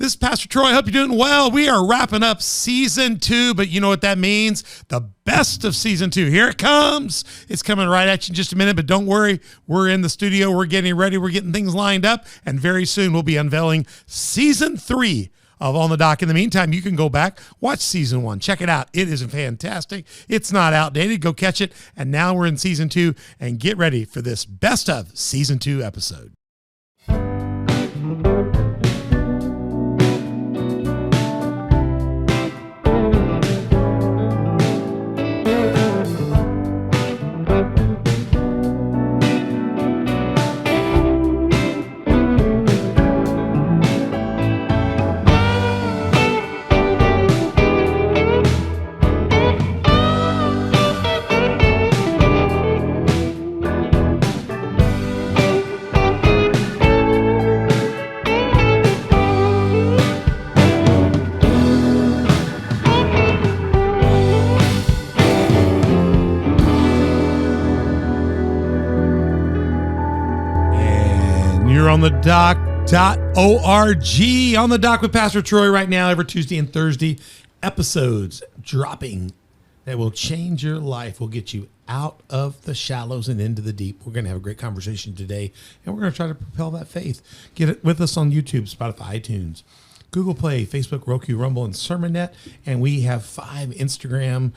This is Pastor Troy. I hope you're doing well. We are wrapping up season 2, but you know what that means? The best of season 2. Here it comes. It's coming right at you in just a minute, but don't worry. We're in the studio. We're getting ready. We're getting things lined up, and very soon we'll be unveiling season 3 of On the Dock. In the meantime, you can go back, watch season 1. Check it out. It is fantastic. It's not outdated. Go catch it. And now we're in season 2, and get ready for this best of season 2 episode. On the dock.org. On the Dock with Pastor Troy right now, every Tuesday and Thursday, episodes dropping that will change your life, will get you out of the shallows and into the deep. We're going to have a great conversation today, and we're going to try to propel that faith. Get it with us on YouTube, Spotify, iTunes, Google Play, Facebook, Roku, Rumble, and SermonNet. And we have 5 Instagram,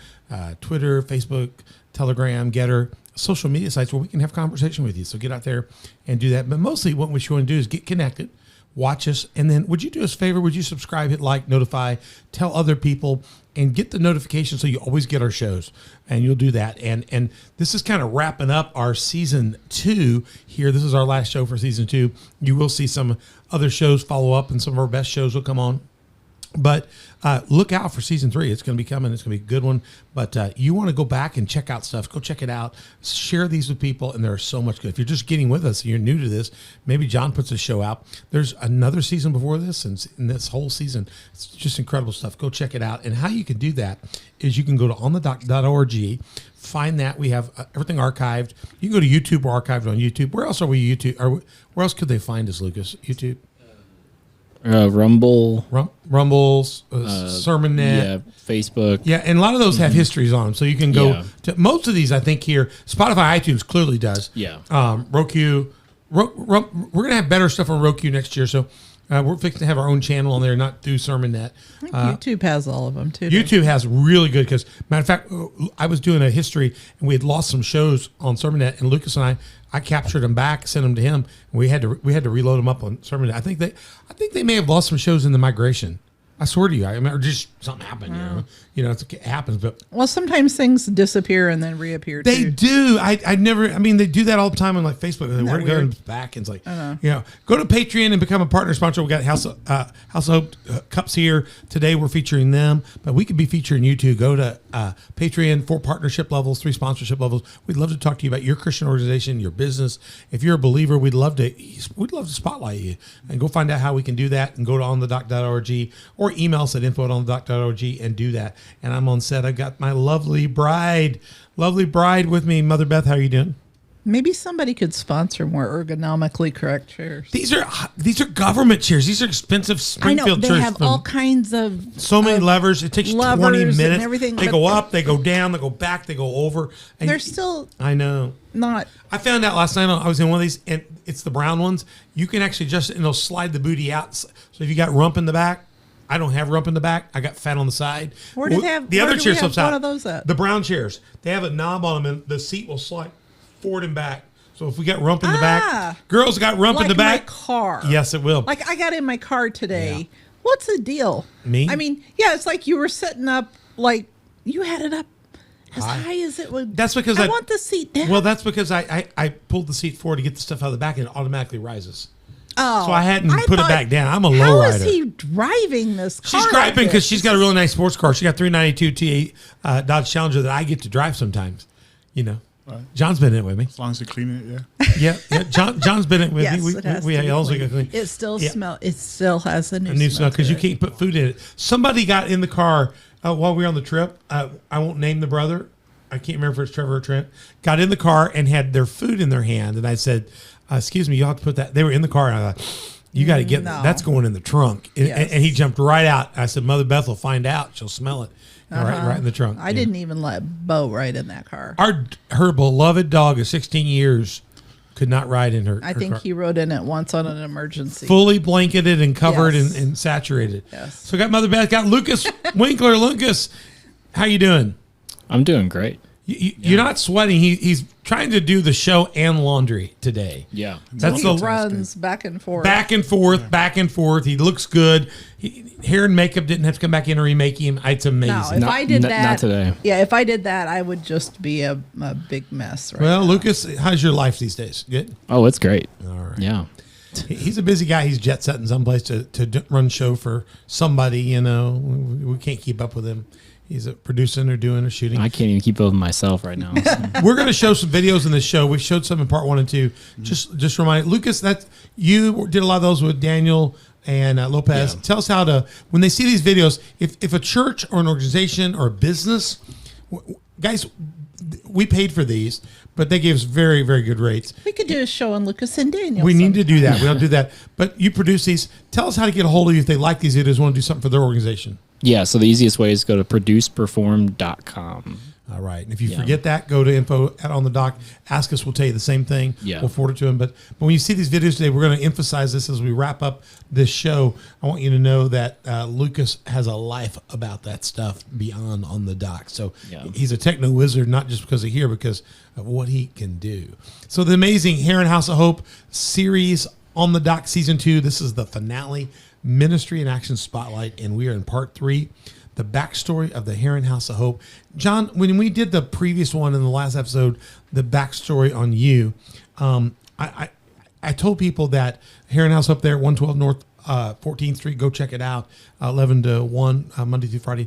Twitter, Facebook, Telegram, Getter, social media sites where we can have conversation with you. So get out there and do that. But mostly what we want to do is get connected, watch us, and then would you do us a favor? Would you subscribe, hit like, notify, tell other people, and get the notification so you always get our shows. And you'll do that. And this is kind of wrapping up our season 2 here. This is our last show for season 2. You will see some other shows follow up, and some of our best shows will come on. But look out for season 3. It's going to be coming. It's going to be a good one. But you want to go back and check out stuff. Go check it out. Share these with people, and there's so much good. If you're just getting with us and you're new to this, maybe John puts a show out. There's another season before this, and in this whole season, it's just incredible stuff. Go check it out. And how you can do that is you can go to onthedock.org. Find that. We have everything archived. You can go to YouTube. We're archived on YouTube. Where else are we YouTube? Where else could they find us, Lucas? YouTube? Rumble, Rumbles, SermonNet, yeah, Facebook, yeah, and a lot of those have histories on them, so you can go to most of these. I think here, Spotify, iTunes clearly does. Yeah, Roku, we're gonna have better stuff on Roku next year, so we're fixing to have our own channel on there, not through SermonNet. I think YouTube has all of them too. YouTube has really good because, matter of fact, I was doing a history and we had lost some shows on SermonNet, and Lucas and I captured them back, sent them to him, and we had to reload them up on SermonNet. I think they may have lost some shows in the migration. I swear to you, I mean, or just something happened. It happens. But well, sometimes things disappear and then reappear. They do. I never. I mean, they do that all the time on like Facebook. Where to go back, and it's like, go to Patreon and become a partner sponsor. We got House of Hope cups here today. We're featuring them, but we could be featuring you too. Go to Patreon, 4 partnership levels, 3 sponsorship levels. We'd love to talk to you about your Christian organization, your business. If you're a believer, we'd love to spotlight you and go find out how we can do that. And go to onthedock.org or email us at info@onthedock.org and do that. And I'm on set. I've got my lovely bride with me. Mother Beth, how are you doing? Maybe somebody could sponsor more ergonomically correct chairs. These are government chairs. These are expensive Springfield chairs. They have all kinds of so many levers. It takes 20 minutes. And everything, they go up, they go down, they go back, they go over. And they're still. I know. Not. I found out last night I was in one of these, and it's the brown ones. You can actually and it'll slide the booty out. So if you got rump in the back. I don't have rump in the back. I got fat on the side. Where do they have? The other chair slips out. One of those at? The brown chairs. They have a knob on them, and the seat will slide forward and back. So if we got rump in the back, girls got rump in the back. Like my car. Yes, it will. Like I got in my car today. Yeah. What's the deal? Me? I mean, yeah, it's like you were setting up, like you had it up as high as it would. That's because I want the seat down. Well, that's because I pulled the seat forward to get the stuff out of the back, and it automatically rises. Oh, so I hadn't put it back down. I'm a low rider. How is he driving this car? She's driving because she's got a really nice sports car. She got 392 T8 Dodge Challenger that I get to drive sometimes. Right. John's been in it with me. As long as you clean it, yeah. John's been in it with yes, me. We also got clean. It still smells. It still has a new smell because you can't put food in it. Somebody got in the car while we were on the trip. I won't name the brother. I can't remember if it's Trevor or Trent. Got in the car and had their food in their hand, and I said, "Excuse me, you'll have to put that." They were in the car, and I thought, You got to get No. that's going in the trunk. And- Yes. And he jumped right out. I said, Mother Beth will find out. She'll smell it. Right in the trunk. I didn't even let Bo ride in that car. Her beloved dog of 16 years could not ride in her. I her think car. he rode in it once on an emergency. Fully blanketed and covered Yes. and saturated. Yes. So got Mother Beth, got Lucas Winkler. Lucas, how you doing? I'm doing great. You're not sweating. He's trying to do the show and laundry today. Yeah. That's he the runs back and forth. back and forth, back and forth. He looks good. Hair and makeup didn't have to come back in or remake him. It's amazing. No, if Not- I did not that, today. Yeah, if I did that, I would just be a big mess. Right Well, now. Lucas, how's your life these days? Good. Oh, it's great. All right. Yeah. He's a busy guy. He's jet setting someplace to run show for somebody. You know, we can't keep up with him. He's producing or doing or shooting. I can't even keep up with myself right now. so. We're going to show some videos in this show. We showed some in part 1 and 2. Just remind Lucas that you did a lot of those with Daniel and Lopez. Yeah. Tell us how to, when they see these videos, if a church or an organization or a business, guys, we paid for these, but they gave us very, very good rates. We could do a show on Lucas and Daniel. We need to do that. sometime. We don't do that. But you produce these. Tell us how to get a hold of you if they like these videos, want to do something for their organization. Yeah. So the easiest way is go to produceperform.com. All right. And if you Yeah. forget that, go to info at on the doc. Ask us. We'll tell you the same thing. Yeah. We'll forward it to them. But when you see these videos today, we're going to emphasize this as we wrap up this show. I want you to know that Lucas has a life about that stuff beyond on the doc. So Yeah. he's a techno wizard, not just because of here, because of what he can do. So the amazing Herrin House of Hope series on the doc season 2. This is the finale, Ministry in Action Spotlight, and we are in part 3. The backstory of the Herrin House of Hope. John, when we did the previous one in the last episode, the backstory on you, I told people that Herrin House up there, 112 North 14th Street, go check it out, 11 to 1, Monday through Friday.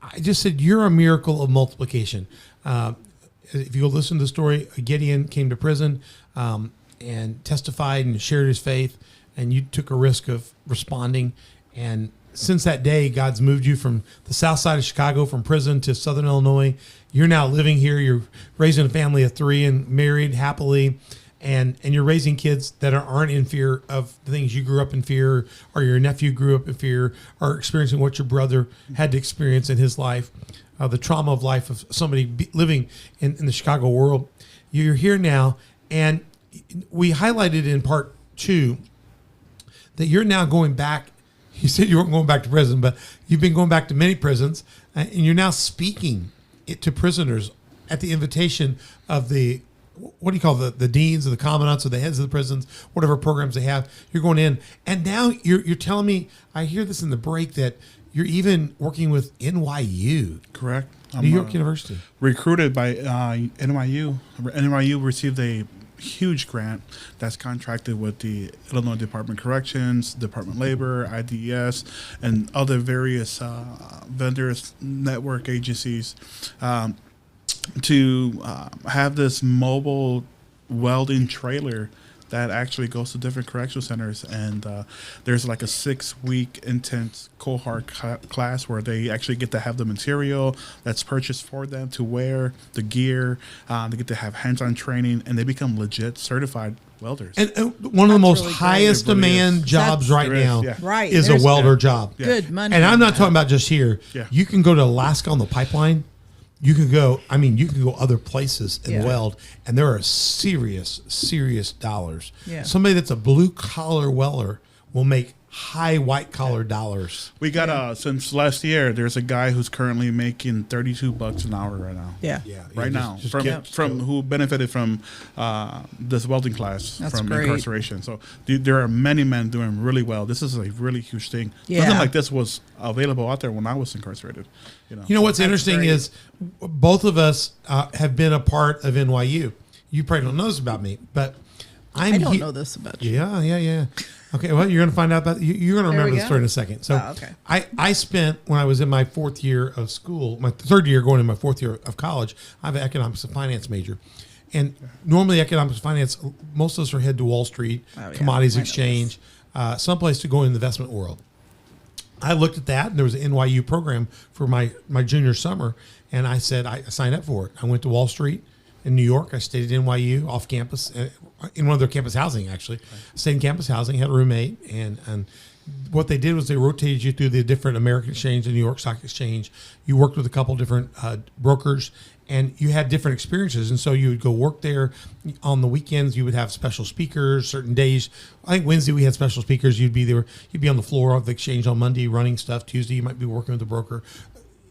I just said, you're a miracle of multiplication. If you go listen to the story, Gideon came to prison and testified and shared his faith, and you took a risk of responding. And since that day, God's moved you from the south side of Chicago, from prison to Southern Illinois. You're now living here. You're raising a family of 3 and married happily. And you're raising kids that aren't in fear of the things you grew up in fear, or your nephew grew up in fear, or experiencing what your brother had to experience in his life, the trauma of life of somebody living in the Chicago world. You're here now, and we highlighted in part 2 that you're now going back. You said you weren't going back to prison, but you've been going back to many prisons, and you're now speaking it to prisoners at the invitation of the, what do you call the deans or the commandants or the heads of the prisons, whatever programs they have. You're going in, and now you're telling me, I hear this in the break, that you're even working with NYU. Correct. New York University. Recruited by NYU. NYU received a huge grant that's contracted with the Illinois Department of Corrections, Department of Labor, IDES, and other various vendors, network agencies to have this mobile welding trailer that actually goes to different correctional centers. And there's like a 6-week intense cohort class where they actually get to have the material that's purchased for them to wear, the gear, they get to have hands-on training, and they become legit certified welders. And one of the most really great. highest It really demand is. jobs That's- right There is, now yeah. Right. is a there's welder job. Good money. And I'm in not that. talking about just here. Yeah. You can go to Alaska on the pipeline. You can go, you can go other places and Yeah. weld, and there are serious, serious dollars. Yeah. Somebody that's a blue collar welder will make high white collar dollars. We got since last year, there's a guy who's currently making $32 an hour right now. Yeah. Right now, just from keep- who benefited from this welding class That's from great. incarceration. So there are many men doing really well. This is a really huge thing. Yeah. Nothing like this was available out there when I was incarcerated. You know what's That's interesting great. is both of us have been a part of NYU. You probably don't know this about me, but I don't know this about you. Yeah. Okay, well, you're going to find out about you're going to There remember we the go. story in a second. So, Oh, okay. I spent when I was in my 4th year of school, my 3rd year going in my 4th year of college. I have an economics and finance major, and normally economics and finance, most of us are head to Wall Street, Oh, yeah. commodities I know exchange, someplace to go in the investment world. I looked at that, and there was an NYU program for my junior summer, and I said I signed up for it. I went to Wall Street, in New York. I stayed at NYU off campus, in one of their campus housing, actually. Stayed in campus housing, had a roommate, and what they did was they rotated you through the different American Exchange, the New York Stock Exchange. You worked with a couple different brokers, and you had different experiences. And so you would go work there on the weekends. You would have special speakers certain days. I think Wednesday we had special speakers. You'd be there. You'd be on the floor of the exchange on Monday running stuff. Tuesday you might be working with the broker.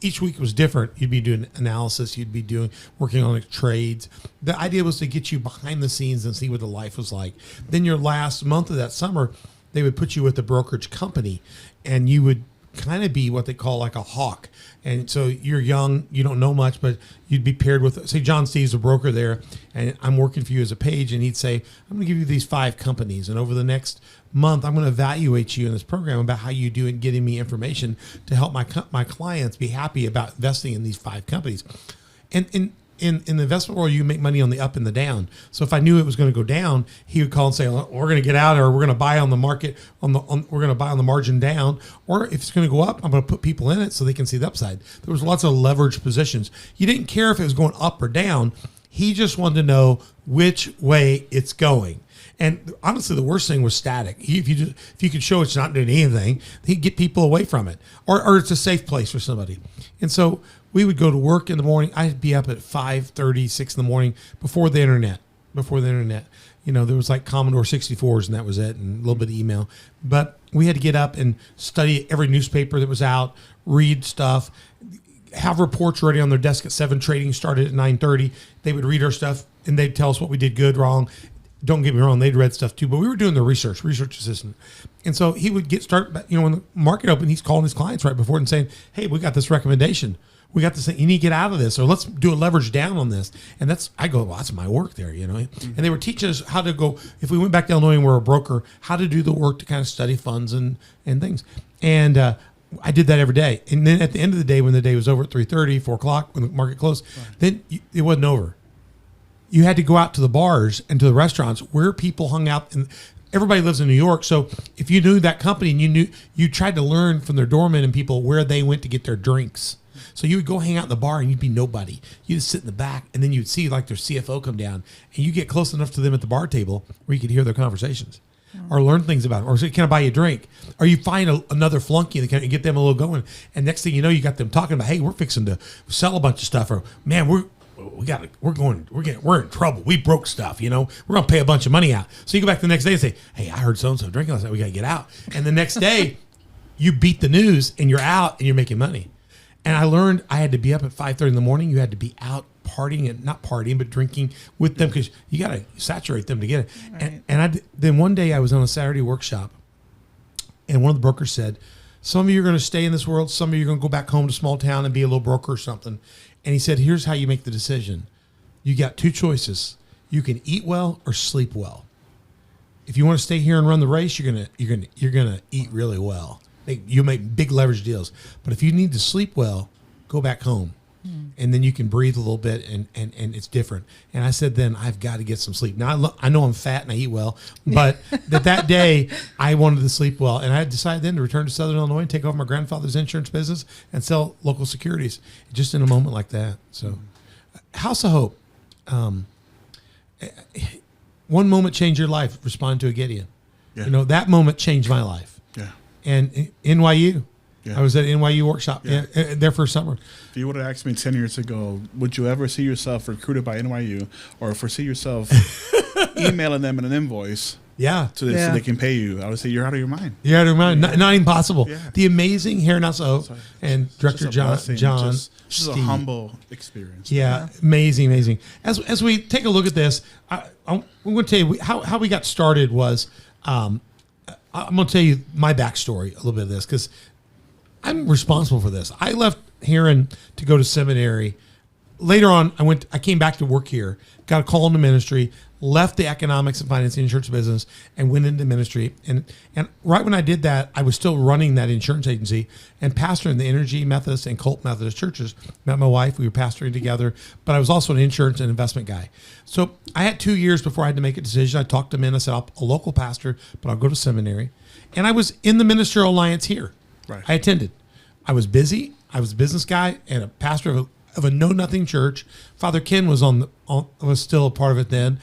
Each week was different. You'd be doing analysis. You'd be working on trades. The idea was to get you behind the scenes and see what the life was like. Then your last month of that summer, they would put you with the brokerage company, and you would kind of be what they call like a hawk. And so you're young, you don't know much, but you'd be paired with, say, John Steve's a broker there, and I'm working for you as a page, and he'd say, I'm going to give you these 5 companies, and over the next month, I'm going to evaluate you in this program about how you do in getting me information to help my clients be happy about investing in these 5 companies. And in the investment world, you make money on the up and the down. So if I knew it was going to go down, he would call and say, well, we're going to get out, or we're going to buy on the market, we're going to buy on the margin down. Or if it's going to go up, I'm going to put people in it so they can see the upside. There was lots of leveraged positions. You didn't care if it was going up or down. He just wanted to know which way it's going. And honestly, the worst thing was static. If you could show it's not doing anything, he'd get people away from it, or it's a safe place for somebody. And so we would go to work in the morning. I'd be up at 5:30, 6 in the morning before the internet. There was like Commodore 64s, and that was it, and a little bit of email. But we had to get up and study every newspaper that was out, read stuff, have reports ready on their desk at 7. Trading started at 9:30. They would read our stuff, and they'd tell us what we did good, wrong. Don't get me wrong, they'd read stuff too, but we were doing the research assistant. And so he would when the market opened, he's calling his clients right before and saying, hey, we got this recommendation. We got this thing. You need to get out of this, or let's do a leverage down on this. And I go, well, that's my work there, Mm-hmm. And they were teaching us how to go, if we went back to Illinois and we're a broker, how to do the work to kind of study funds and things. And I did that every day. And then at the end of the day, when the day was over at 3:30, 4 o'clock, when the market closed, then it wasn't over. You had to go out to the bars and to the restaurants where people hung out. And everybody lives in New York. So if you knew that company and you tried to learn from their doormen and people where they went to get their drinks. So you would go hang out in the bar and you'd be nobody. You'd sit in the back, and then you'd see like their CFO come down, and you get close enough to them at the bar table where you could hear their conversations or learn things about them, or say, can I buy you a drink? Or you find another flunky and get them a little going. And next thing you know, you got them talking about, hey, we're fixing to sell a bunch of stuff, or man, we're in trouble. We broke stuff, we're going to pay a bunch of money out. So you go back the next day and say, hey, I heard so-and-so drinking last night. We got to get out. And the next day you beat the news and you're out and you're making money. And I learned I had to be up at 5:30 in the morning. You had to be out partying, and not partying, but drinking with them, because you got to saturate them to get it. Right. And then one day I was on a Saturday workshop, and one of the brokers said, some of you are going to stay in this world. Some of you are going to go back home to small town and be a little broker or something. And he said, here's how you make the decision. You got 2 choices. You can eat well or sleep well. If you want to stay here and run the race, you're gonna eat really well. You make big leverage deals. But if you need to sleep well, go back home. And then you can breathe a little bit, and it's different. And I said, then I've got to get some sleep. Now, I know I'm fat and I eat well, but that day I wanted to sleep well. And I decided then to return to Southern Illinois and take over my grandfather's insurance business and sell local securities just in a moment like that. So House of Hope. One moment changed your life. Respond to a Gideon. Yeah. That moment changed my life. Yeah. And NYU. Yeah. I was at NYU workshop there for summer. If you would have asked me 10 years ago, would you ever see yourself recruited by NYU, or foresee yourself emailing them an invoice so they can pay you, I would say you're out of your mind. You're out of your mind. Not even possible. Yeah. The amazing Herrin House of Hope and Director John. Just a humble experience. Yeah, amazing. As we take a look at this, I'm going to tell you how we got started was, I'm going to tell you my backstory, a little bit of this, because I'm responsible for this. I left Herrin to go to seminary. Later on, I came back to work here, got a call into ministry, left the economics and finance insurance business, and went into ministry. And right when I did that, I was still running that insurance agency and pastoring the Energy Methodist and Colt Methodist churches. Met my wife, we were pastoring together, but I was also an insurance and investment guy. So I had 2 years before I had to make a decision. I talked to men. I said, I'm a local pastor, but I'll go to seminary. And I was in the Ministerial Alliance here. Right. I attended. I was busy. I was a business guy and a pastor of of a know-nothing church. Father Ken was was still a part of it then.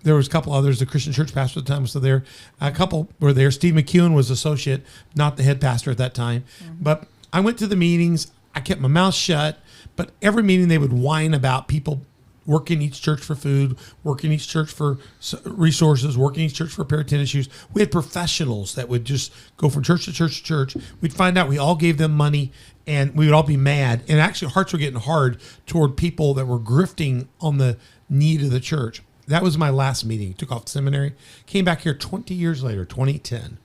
There was a couple others. The Christian church pastor at the time was still there. A couple were there. Steve McEwen was associate, not the head pastor at that time. But I went to the meetings. I kept my mouth shut. But every meeting they would whine about people working each church for food, working each church for resources, working each church for a pair of tennis shoes. We had professionals that would just go from church to church to church. We'd find out we all gave them money, and we would all be mad. And actually, hearts were getting hard toward people that were grifting on the need of the church. That was my last meeting. Took off to seminary. Came back here 20 years later, 2010.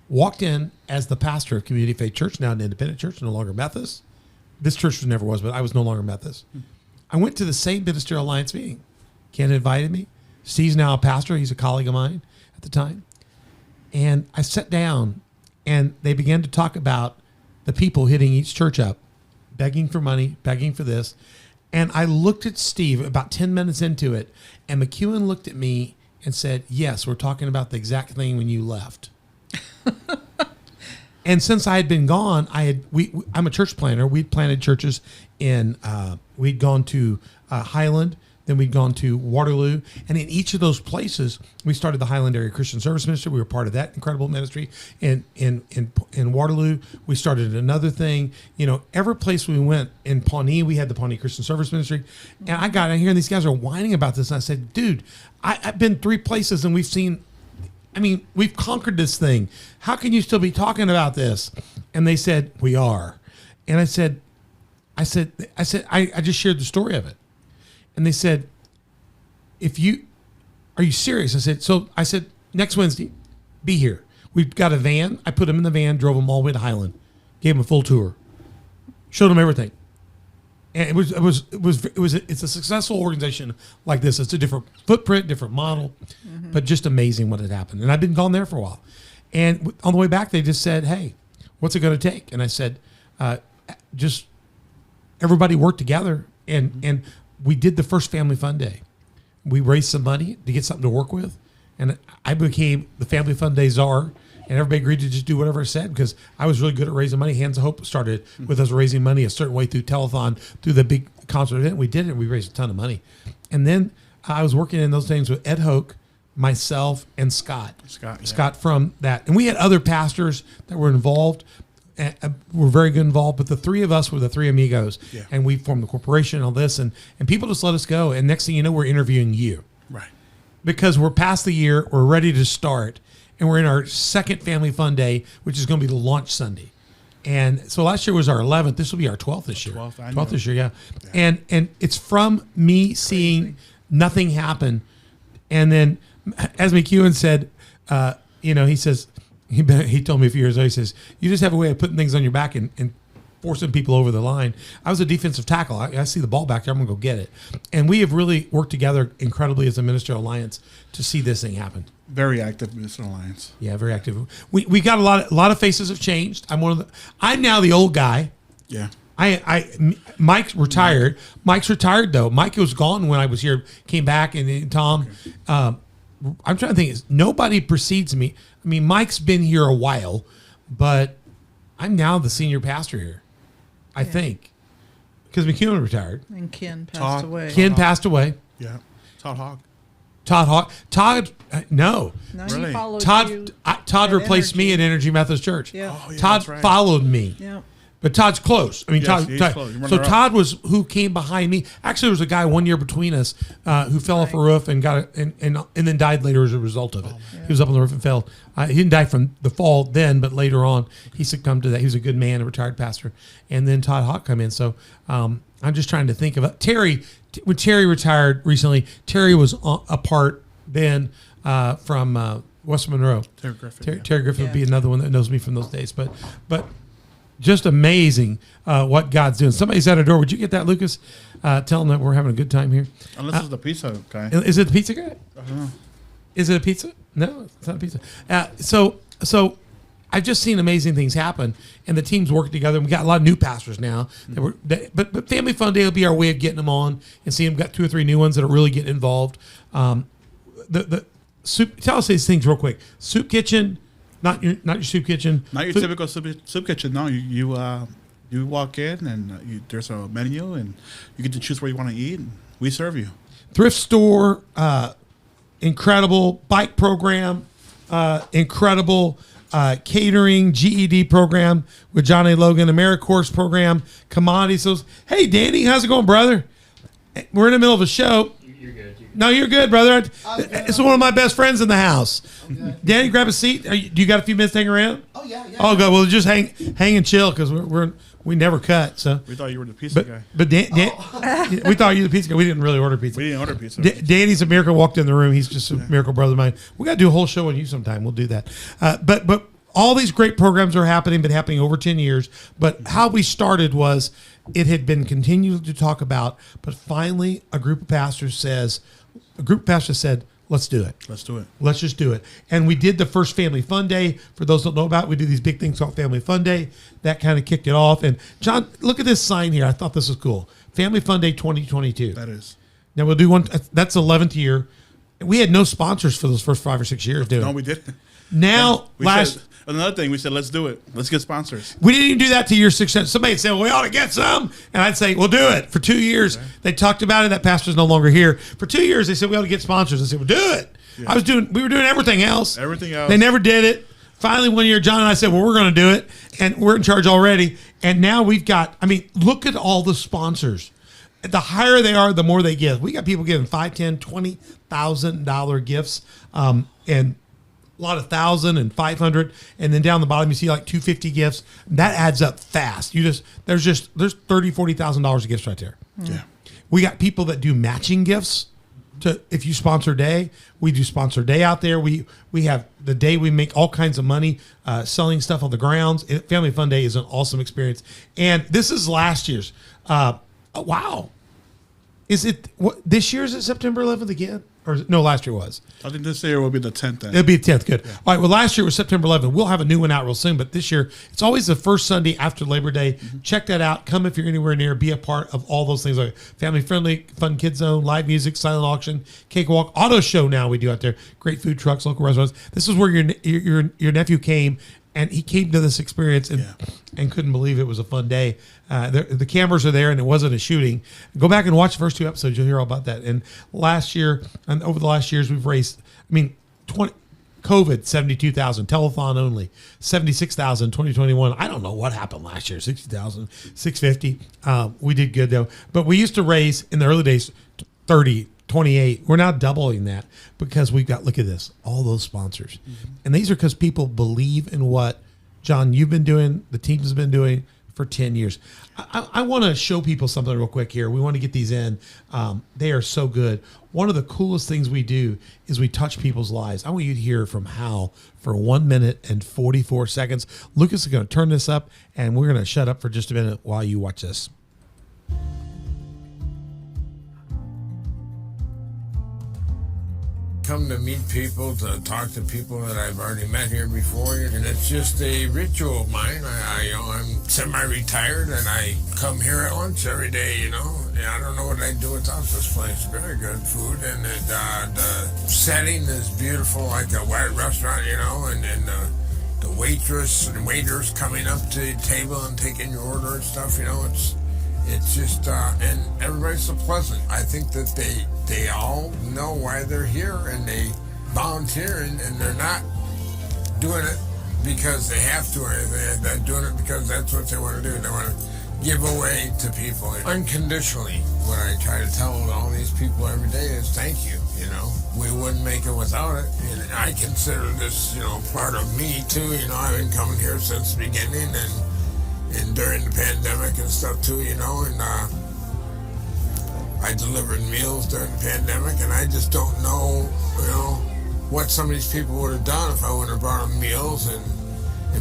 Walked in as the pastor of Community Faith Church, now an independent church, no longer Methodist. This church never was, but I was no longer Methodist. I went to the same Ministerial Alliance meeting. Ken invited me. Steve's now a pastor. He's a colleague of mine at the time. And I sat down, and they began to talk about the people hitting each church up, begging for money, begging for this. And I looked at Steve about 10 minutes into it, and McEwen looked at me and said, yes, we're talking about the exact thing when you left. And since I had been gone, I'm a church planner. We'd planted churches we'd gone to Highland, then we'd gone to Waterloo. And in each of those places, we started the Highland Area Christian Service Ministry. We were part of that incredible ministry. In Waterloo, we started another thing. Every place we went, in Pawnee, we had the Pawnee Christian Service Ministry. And I got in here, and these guys are whining about this. And I said, dude, I've been 3 places, and we've conquered this thing. How can you still be talking about this? And they said, we are. And I said, I just shared the story of it. And they said, are you serious? I said, next Wednesday, be here. We've got a van. I put them in the van, drove them all the way to Highland, gave them a full tour, showed them everything. And it's a successful organization like this. It's a different footprint, different model, but just amazing what had happened. And I've been gone there for a while. And on the way back, they just said, hey, what's it going to take? And I said, just everybody worked together. And we did the first Family Fun Day. We raised some money to get something to work with. And I became the Family Fun Day czar. And everybody agreed to just do whatever I said because I was really good at raising money. Hands of Hope started with us raising money a certain way through telethon, through the big concert event. We did it. We raised a ton of money. And then I was working in those things with Ed Hoke, myself, and Scott. Scott from that. And we had other pastors that were involved. Were very good involved, but the 3 of us were the 3 amigos. Yeah. And we formed the corporation and all this. And people just let us go. And next thing you know, we're interviewing you. Right. Because we're past the year. We're ready to start. And we're in our second Family Fun Day, which is going to be the launch Sunday. And so last year was our 11th. This will be our 12th this year. 12th this year, yeah. And it's from me seeing nothing happen. And then, as McEwen said, he says, he told me a few years ago, he says, you just have a way of putting things on your back and forcing people over the line. I was a defensive tackle. I see the ball back there. I'm going to go get it. And we have really worked together incredibly as a Ministerial Alliance to see this thing happen. Very active Ministerial Alliance. Yeah, very active. We got a lot of faces have changed. I'm now the old guy. Yeah. Mike's retired. Mike's retired though. Mike was gone when I was here, came back, and Tom. I'm trying to think. Nobody precedes me. Mike's been here a while, but I'm now the senior pastor here. I think because McEwen retired and Ken passed away. Ken passed away. Yeah, Todd no. Really? He followed Todd replaced me at Energy Methodist Church. Yeah. Oh, yeah, Todd followed me. Yeah. But Todd's close. He's Todd. close. So Todd was who came behind me. Actually, there was a guy 1 year between us who fell off a roof and and then died later as a result of it. He was up on the roof and fell. He didn't die from the fall then, but later on he succumbed to that. He was a good man, a retired pastor. And then Todd Hawk come in. So I'm just trying to think of it. Terry, when Terry retired recently, Terry was a part then from West Monroe. Terry Griffin. Terry Griffin would be another one that knows me from those days. But just amazing what God's doing. Somebody's at our door. Would you get that, Lucas? Tell them that we're having a good time here. Unless it's the pizza guy. Is it the pizza guy? I don't know. Is it a pizza? No, it's not a pizza. So I've just seen amazing things happen, and the team's working together. We got a lot of new pastors now. But Family Fun Day will be our way of getting them on and seeing. We've got 2 or 3 new ones that are really getting involved. The soup. Tell us these things real quick. Soup kitchen. Not your soup kitchen. Not your typical soup kitchen. No, you You walk in and there's a menu and you get to choose where you want to eat. And we serve you. Thrift store, incredible bike program, incredible catering, GED program with John A. Logan, AmeriCourse program, commodities. So, hey, Danny, how's it going, brother? We're in the middle of a show. You're good. No, you're good, brother. It's one of my best friends in the house. Okay. Danny, grab a seat. Do you got a few minutes to hang around? Oh, yeah. Oh, good. Well, just hang and chill because we never cut. So we thought you were the pizza guy. But we thought you were the pizza guy. We didn't really order pizza. We didn't order pizza. Danny's a miracle. Walked in the room. He's just a miracle brother of mine. We got to do a whole show on you sometime. We'll do that. But all these great programs are happening. Been happening over 10 years. But how we started was it had been continued to talk about. But finally, a group of pastors said, let's do it. Let's do it. Let's just do it. And we did the first Family Fun Day. For those that don't know about it, we do these big things called Family Fun Day. That kind of kicked it off. And John, look at this sign here. I thought this was cool. Family Fun Day 2022. That is. Now we'll do one. That's 11th year. We had no sponsors for those first 5 or 6 years, dude. No, we didn't. Now, another thing, we said, let's do it. Let's get sponsors. We didn't even do that to year 6. Somebody said, well, we ought to get some. And I'd say, we'll do it. For 2 years, they talked about it. That pastor's no longer here. For 2 years, they said, we ought to get sponsors. I said, well, do it. Yeah. We were doing everything else. Everything else. They never did it. Finally, one year, John and I said, well, we're going to do it. And we're in charge already. And now we've got, look at all the sponsors. The higher they are, the more they give. We got people giving $5,000, $10,000, $20,000 gifts, and a lot of $1,000 and $500, and then down the bottom you see like $250 gifts. That adds up fast. There's $30,000, $40,000 of gifts right there. Yeah, we got people that do matching gifts. If you sponsor day, we do sponsor day out there. We have the day we make all kinds of money selling stuff on the grounds. Family Fun Day is an awesome experience, and this is last year's. Wow. Is it this year? Is it September 11th again? Or no, last year was. I think this year will be the 10th. Then. It'll be the 10th. Good. Yeah. All right. Well, last year was September 11th. We'll have a new one out real soon, but this year it's always the first Sunday after Labor Day. Mm-hmm. Check that out. Come if you're anywhere near. Be a part of all those things like family friendly, fun kid zone, live music, silent auction, cake walk, auto show. Now we do out there. Great food trucks, local restaurants. This is where your nephew came. And he came to this experience and couldn't believe it was a fun day. The cameras are there, and it wasn't a shooting. Go back and watch the first 2 episodes. You'll hear all about that. And last year, and over the last years, we've raised, COVID, 72,000, telethon only, 76,000, 2021. I don't know what happened last year, 60,000, 650. We did good, though. But we used to raise, in the early days, 30, 28. We're now doubling that because we've got, look at this, all those sponsors. Mm-hmm. And these are because people believe in what, John, you've been doing, the team's been doing for 10 years. I want to show people something real quick here. We want to get these in. They are so good. One of the coolest things we do is we touch people's lives. I want you to hear from Hal for 1 minute and 44 seconds. Lucas is going to turn this up, and we're going to shut up for just a minute while you watch this. Come to meet people, to talk to people that I've already met here before, and it's just a ritual of mine. I'm semi-retired, and I come here at lunch every day. And I don't know what I'd do without this place. Very good food, and the setting is beautiful, like a white restaurant, and the waitress and waiters coming up to the table and taking your order and stuff. It's just, and everybody's so pleasant. I think that they all know why they're here, and they volunteer, and they're not doing it because they have to or anything. They're doing it because that's what they want to do. They want to give away to people unconditionally. What I try to tell all these people every day is thank you. We wouldn't make it without it. And I consider this, part of me too. I've been coming here since the beginning, and during the pandemic and stuff too, and I delivered meals during the pandemic, and I just don't know, what some of these people would have done if I wouldn't have brought them meals, and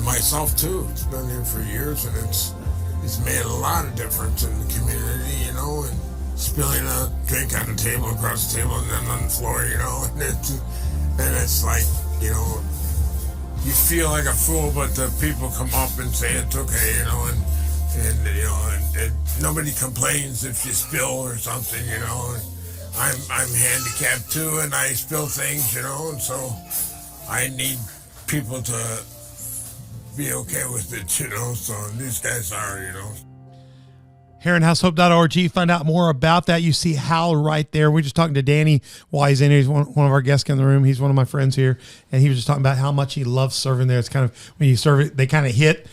myself too. It's been here for years, and it's made a lot of difference in the community, and spilling a drink on the table, across the table, and then on the floor, and it's like, you feel like a fool, but the people come up and say it's okay, and nobody complains if you spill or something, I'm handicapped too, and I spill things, and so I need people to be okay with it, you know. So these guys are, you know. HerrinHouseHope.org. Find out more about that. You see Hal right there. We're just talking to Danny while he's in here. He's one of our guests in the room. He's one of my friends here. And he was just talking about how much he loves serving there. It's kind of, when you serve it, they kind of hit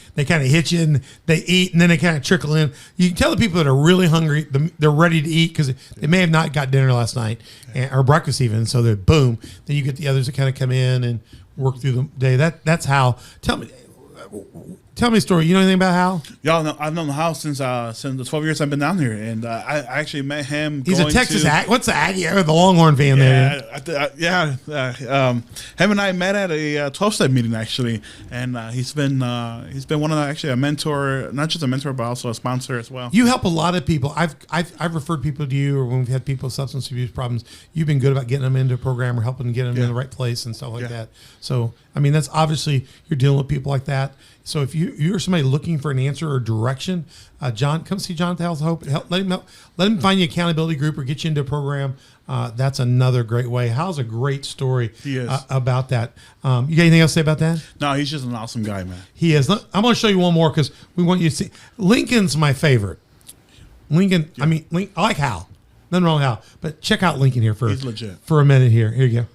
you and they eat and then they kind of trickle in. You can tell the people that are really hungry, they're ready to eat because they may have not got dinner last night or breakfast even. So they're boom. Then you get the others that kind of come in and work through the day. That's Hal. Tell me a story. You know anything about Hal? Y'all know I've known Hal since the 12 years I've been down here, and I actually met him. He's a Texas what's the Aggie or the Longhorn fan there? Him and I met at a 12-step meeting actually, and he's been one of a mentor, not just a mentor but also a sponsor as well. You help a lot of people. I've referred people to you, or when we've had people with substance abuse problems, you've been good about getting them into a program or helping them get them in the right place and stuff like that. So I mean, that's obviously you're dealing with people like that. So if you're somebody looking for an answer or direction, John, come see John at the House of Hope. Let him find you an accountability group or get you into a program. That's another great way. Hal's a great story about that. You got anything else to say about that? No, he's just an awesome guy, man. He is. I'm going to show you one more because we want you to see. Lincoln's my favorite. Lincoln. Yeah. I mean, I like Hal. Nothing wrong with Hal. But check out Lincoln here he's legit. For a minute here. Here you go.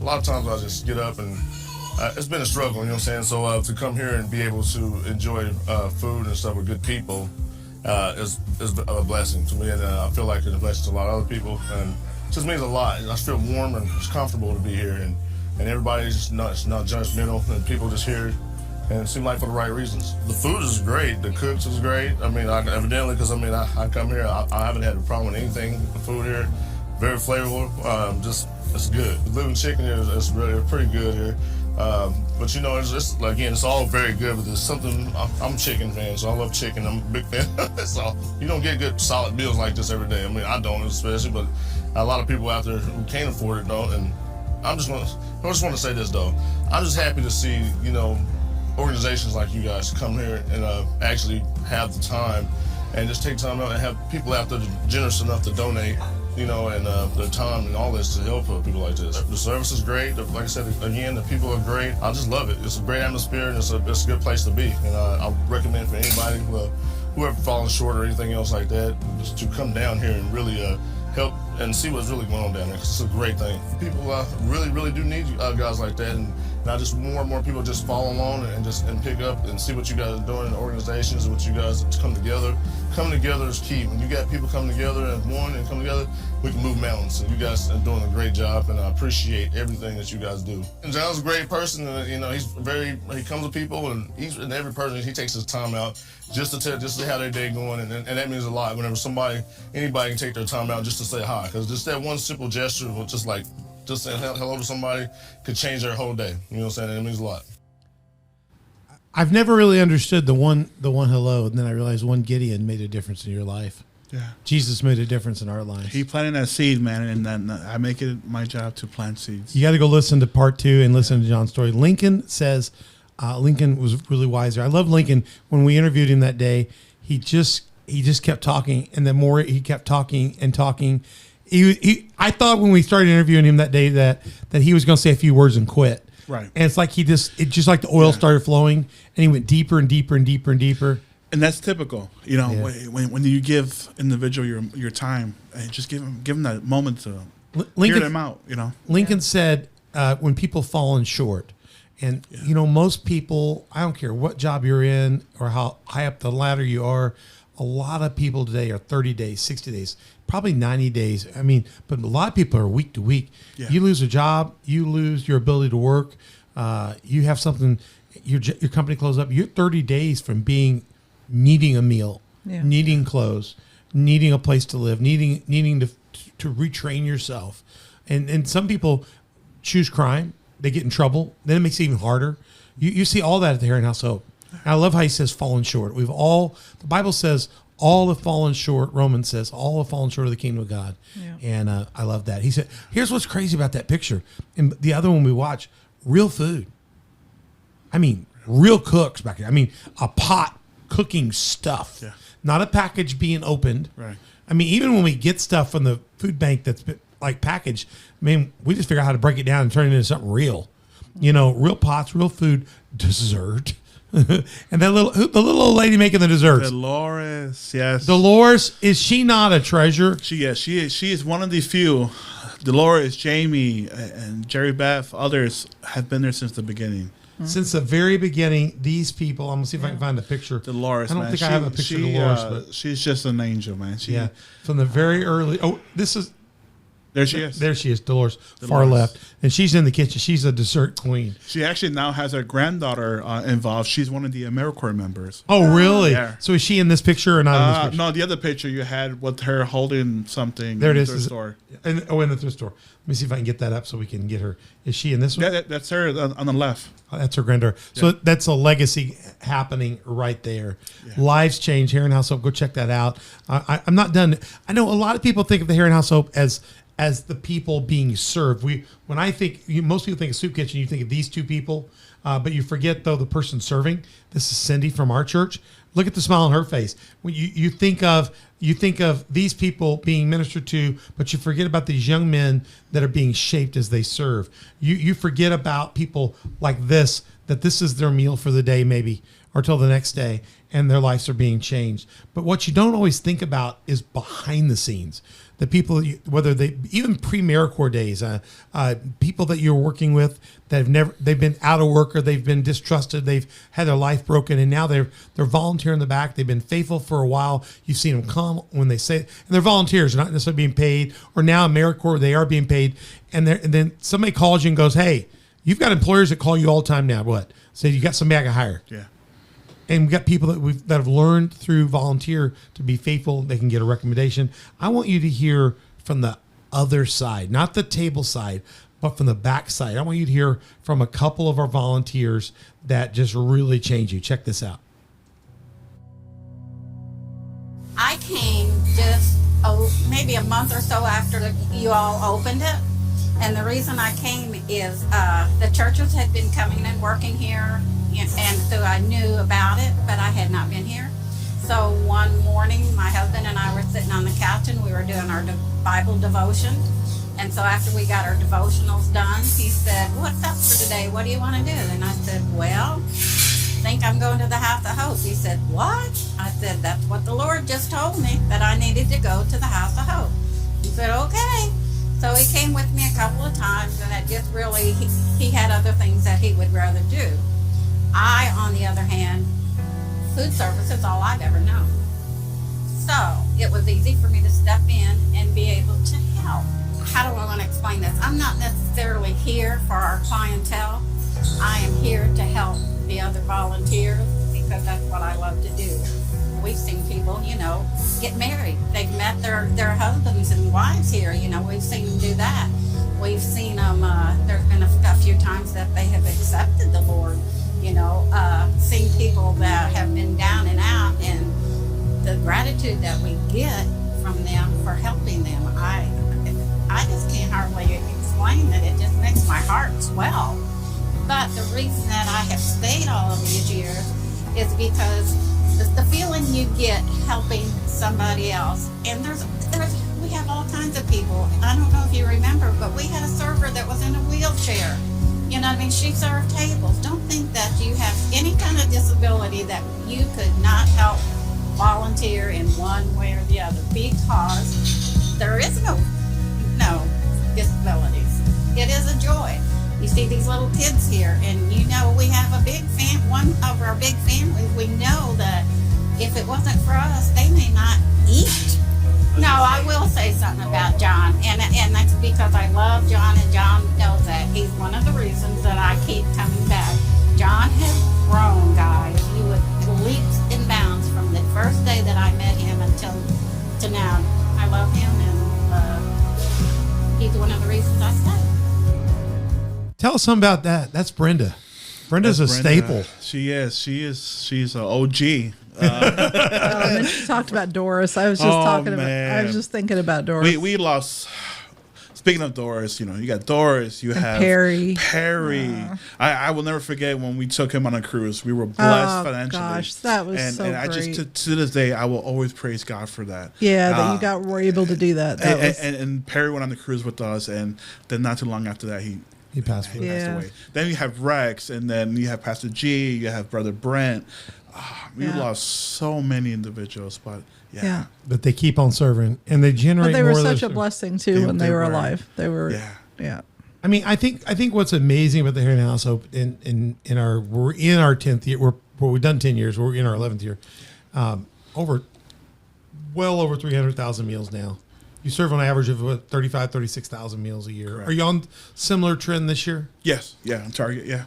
A lot of times I just get up and it's been a struggle, you know what I'm saying? So to come here and be able to enjoy food and stuff with good people is a blessing to me, and I feel like it's a blessing to a lot of other people, and it just means a lot. I just feel warm and it's comfortable to be here, and everybody's just not judgmental, and people just here, and it seems like for the right reasons. The food is great, the cooks is great. I mean, evidently, because I come here, I haven't had a problem with anything with the food here. Very flavorful, it's good. The living chicken is really pretty good here. But you know, it's just, again, it's all very good, but there's something, I'm a chicken fan, so I love chicken. I'm a big fan. So you don't get good solid meals like this every day. I mean, I don't especially, but a lot of people out there who can't afford it don't. And I just want to say this though. I'm just happy to see, you know, organizations like you guys come here and actually have the time and just take time out and have people out there generous enough to donate, you know, and their time and all this to help people like this. The service is great. Like I said, again, the people are great. I just love it. It's a great atmosphere, and it's a good place to be. And I recommend for anybody, whoever falling short or anything else like that, just to come down here and really help and see what's really going on down there, 'cause it's a great thing. People really, really do need guys like that, and not just more and more people just follow along and pick up and see what you guys are doing in the organizations and what you guys come together. Coming together is key. When you got people coming together as one and come together, we can move mountains. And you guys are doing a great job, and I appreciate everything that you guys do. And John's a great person, and you know, he comes to people, and every person, he takes his time out just to see how their day going, and that means a lot whenever anybody can take their time out just to say hi, because just that one simple gesture, just saying hello to somebody, could change their whole day. You know what I'm saying? And it means a lot. I've never really understood the one hello, and then I realized one Gideon made a difference in your life. Yeah, Jesus made a difference in our lives. He planted that seed, man, and then I make it my job to plant seeds. You got to go listen to part 2 and listen to John's story. Lincoln says Lincoln was really wise there. I love Lincoln. When we interviewed him that day, he just kept talking, and the more he kept talking and talking, I thought when we started interviewing him that day that he was going to say a few words and quit. Right. And it's like it just like the oil started flowing, and he went deeper and deeper and deeper and deeper. And that's typical, you know, when you give individual your time, and just give them that moment to hear them out, you know. Lincoln said when people fallen short, and you know, most people, I don't care what job you're in or how high up the ladder you are, a lot of people today are 30 days, 60 days, probably 90 days. I mean, but a lot of people are week to week. Yeah. You lose a job, you lose your ability to work. You have something, your company closes up. You're 30 days from needing a meal, needing clothes, needing a place to live, needing to retrain yourself. And some people choose crime. They get in trouble. Then it makes it even harder. You see all that at the Herrin House of Hope. And I love how he says fallen short. The Bible says all have fallen short. Romans says all have fallen short of the kingdom of God. Yeah. And I love that. He said, here's what's crazy about that picture. And the other one we watch, real food. I mean, real cooks back there. I mean, a pot cooking stuff, not a package being opened. Right. I mean, even when we get stuff from the food bank that's been, like package. I mean, we just figure out how to break it down and turn it into something real. You know, real pots, real food, dessert. And the little old lady making the desserts. Dolores, yes. Dolores, is she not a treasure? She is one of the few. Dolores, Jamie, and Jerry Beth, others have been there since the beginning. Since the very beginning, these people. I'm gonna see if I can find a picture. Dolores, I don't man. think I have a picture of Dolores, but she's just an angel, man. yeah, from the very early. Oh, this is. There she is. There she is, Dolores, far left. And she's in the kitchen. She's a dessert queen. She actually now has her granddaughter involved. She's one of the AmeriCorps members. Oh, really? Yeah. So is she in this picture or not in this picture? No, the other picture you had with her holding something There it in is. the thrift store. In the thrift store. Let me see if I can get that up so we can get her. Is she in this one? Yeah, that's her on the left. Oh, that's her granddaughter. So that's a legacy happening right there. Yeah. Lives change. Herrin House of Hope. Go check that out. I'm not done. I know a lot of people think of the Herrin House of Hope as the people being served. Most people think of soup kitchen, you think of these two people, but you forget though the person serving. This is Cindy from our church. Look at the smile on her face. When you think of these people being ministered to, but you forget about these young men that are being shaped as they serve. You forget about people like this, that this is their meal for the day maybe, or till the next day, and their lives are being changed. But what you don't always think about is behind the scenes. The people, whether they even pre-AmeriCorps days, people that you're working with that they've been out of work or they've been distrusted, they've had their life broken, and now they're volunteering in the back. They've been faithful for a while. You've seen them come when they say, and they're volunteers, they're not necessarily being paid. Or now AmeriCorps, they are being paid, and then somebody calls you and goes, "Hey, you've got employers that call you all the time now. What? Say you got somebody I can hire." Yeah. And we've got people that have learned through volunteer to be faithful. They can get a recommendation. I want you to hear from the other side, not the table side, but from the back side. I want you to hear from a couple of our volunteers that just really change you. Check this out. I came just maybe a month or so after you all opened it. And the reason I came is the churches had been coming and working here, and so I knew about it, but I had not been here. So one morning, my husband and I were sitting on the couch and we were doing our Bible devotion. And so after we got our devotionals done, he said, "What's up for today? What do you want to do?" And I said, "Well, I think I'm going to the House of Hope." He said, "What?" I said, "That's what the Lord just told me, that I needed to go to the House of Hope." He said, "Okay." So he came with me a couple of times, and it just really, he had other things that he would rather do. I, on the other hand, food service is all I've ever known. So it was easy for me to step in and be able to help. How do I want to explain this? I'm not necessarily here for our clientele. I am here to help the other volunteers because that's what I love to do. We've seen people, get married. They've met their husbands and wives here. We've seen them do that. We've seen them, there's been a few times that they have accepted the Lord, seen people that have been down and out, and the gratitude that we get from them for helping them. I just can't hardly explain it. It just makes my heart swell. But the reason that I have stayed all of these years is because it's the feeling you get helping somebody else. And we have all kinds of people. I don't know if you remember, but we had a server that was in a wheelchair. You know what I mean? She served tables. Don't think that you have any kind of disability that you could not help volunteer in one way or the other, because there is no disabilities. It is a joy. You see these little kids here, and we have one of our big families. We know that if it wasn't for us, they may not eat. No, I will say something about John, and that's because I love John, and John knows that. He's one of the reasons that I keep coming back. John has grown, guys. He was leaps and bounds from the first day that I met him until to now. I love him, and he's one of the reasons I stay. Tell us something about that. That's Brenda. Brenda's a staple. She is. She's an OG. And then she talked about Doris. I was just thinking about Doris. We lost speaking of Doris, you got Doris. You have Perry. I will never forget when we took him on a cruise. We were blessed financially. Gosh, that was and so I great. just to this day, I will always praise God for that. Yeah, that were able to do that. And Perry went on the cruise with us, and then not too long after that, he passed away. away. Then you have Rex, and then you have Pastor G, you have Brother Brent. We lost so many individuals, but yeah. But they keep on serving, and they generate. But they were more such of a blessing too when they were alive. They were. Yeah. I mean, I think what's amazing about the Herrin House of Hope we're in our 10th year. We've done 10 years. We're in our 11th year. Over 300,000 meals now. You serve on average of 36,000 meals a year. Correct. Are you on similar trend this year? Yes. Yeah. On target. Yeah.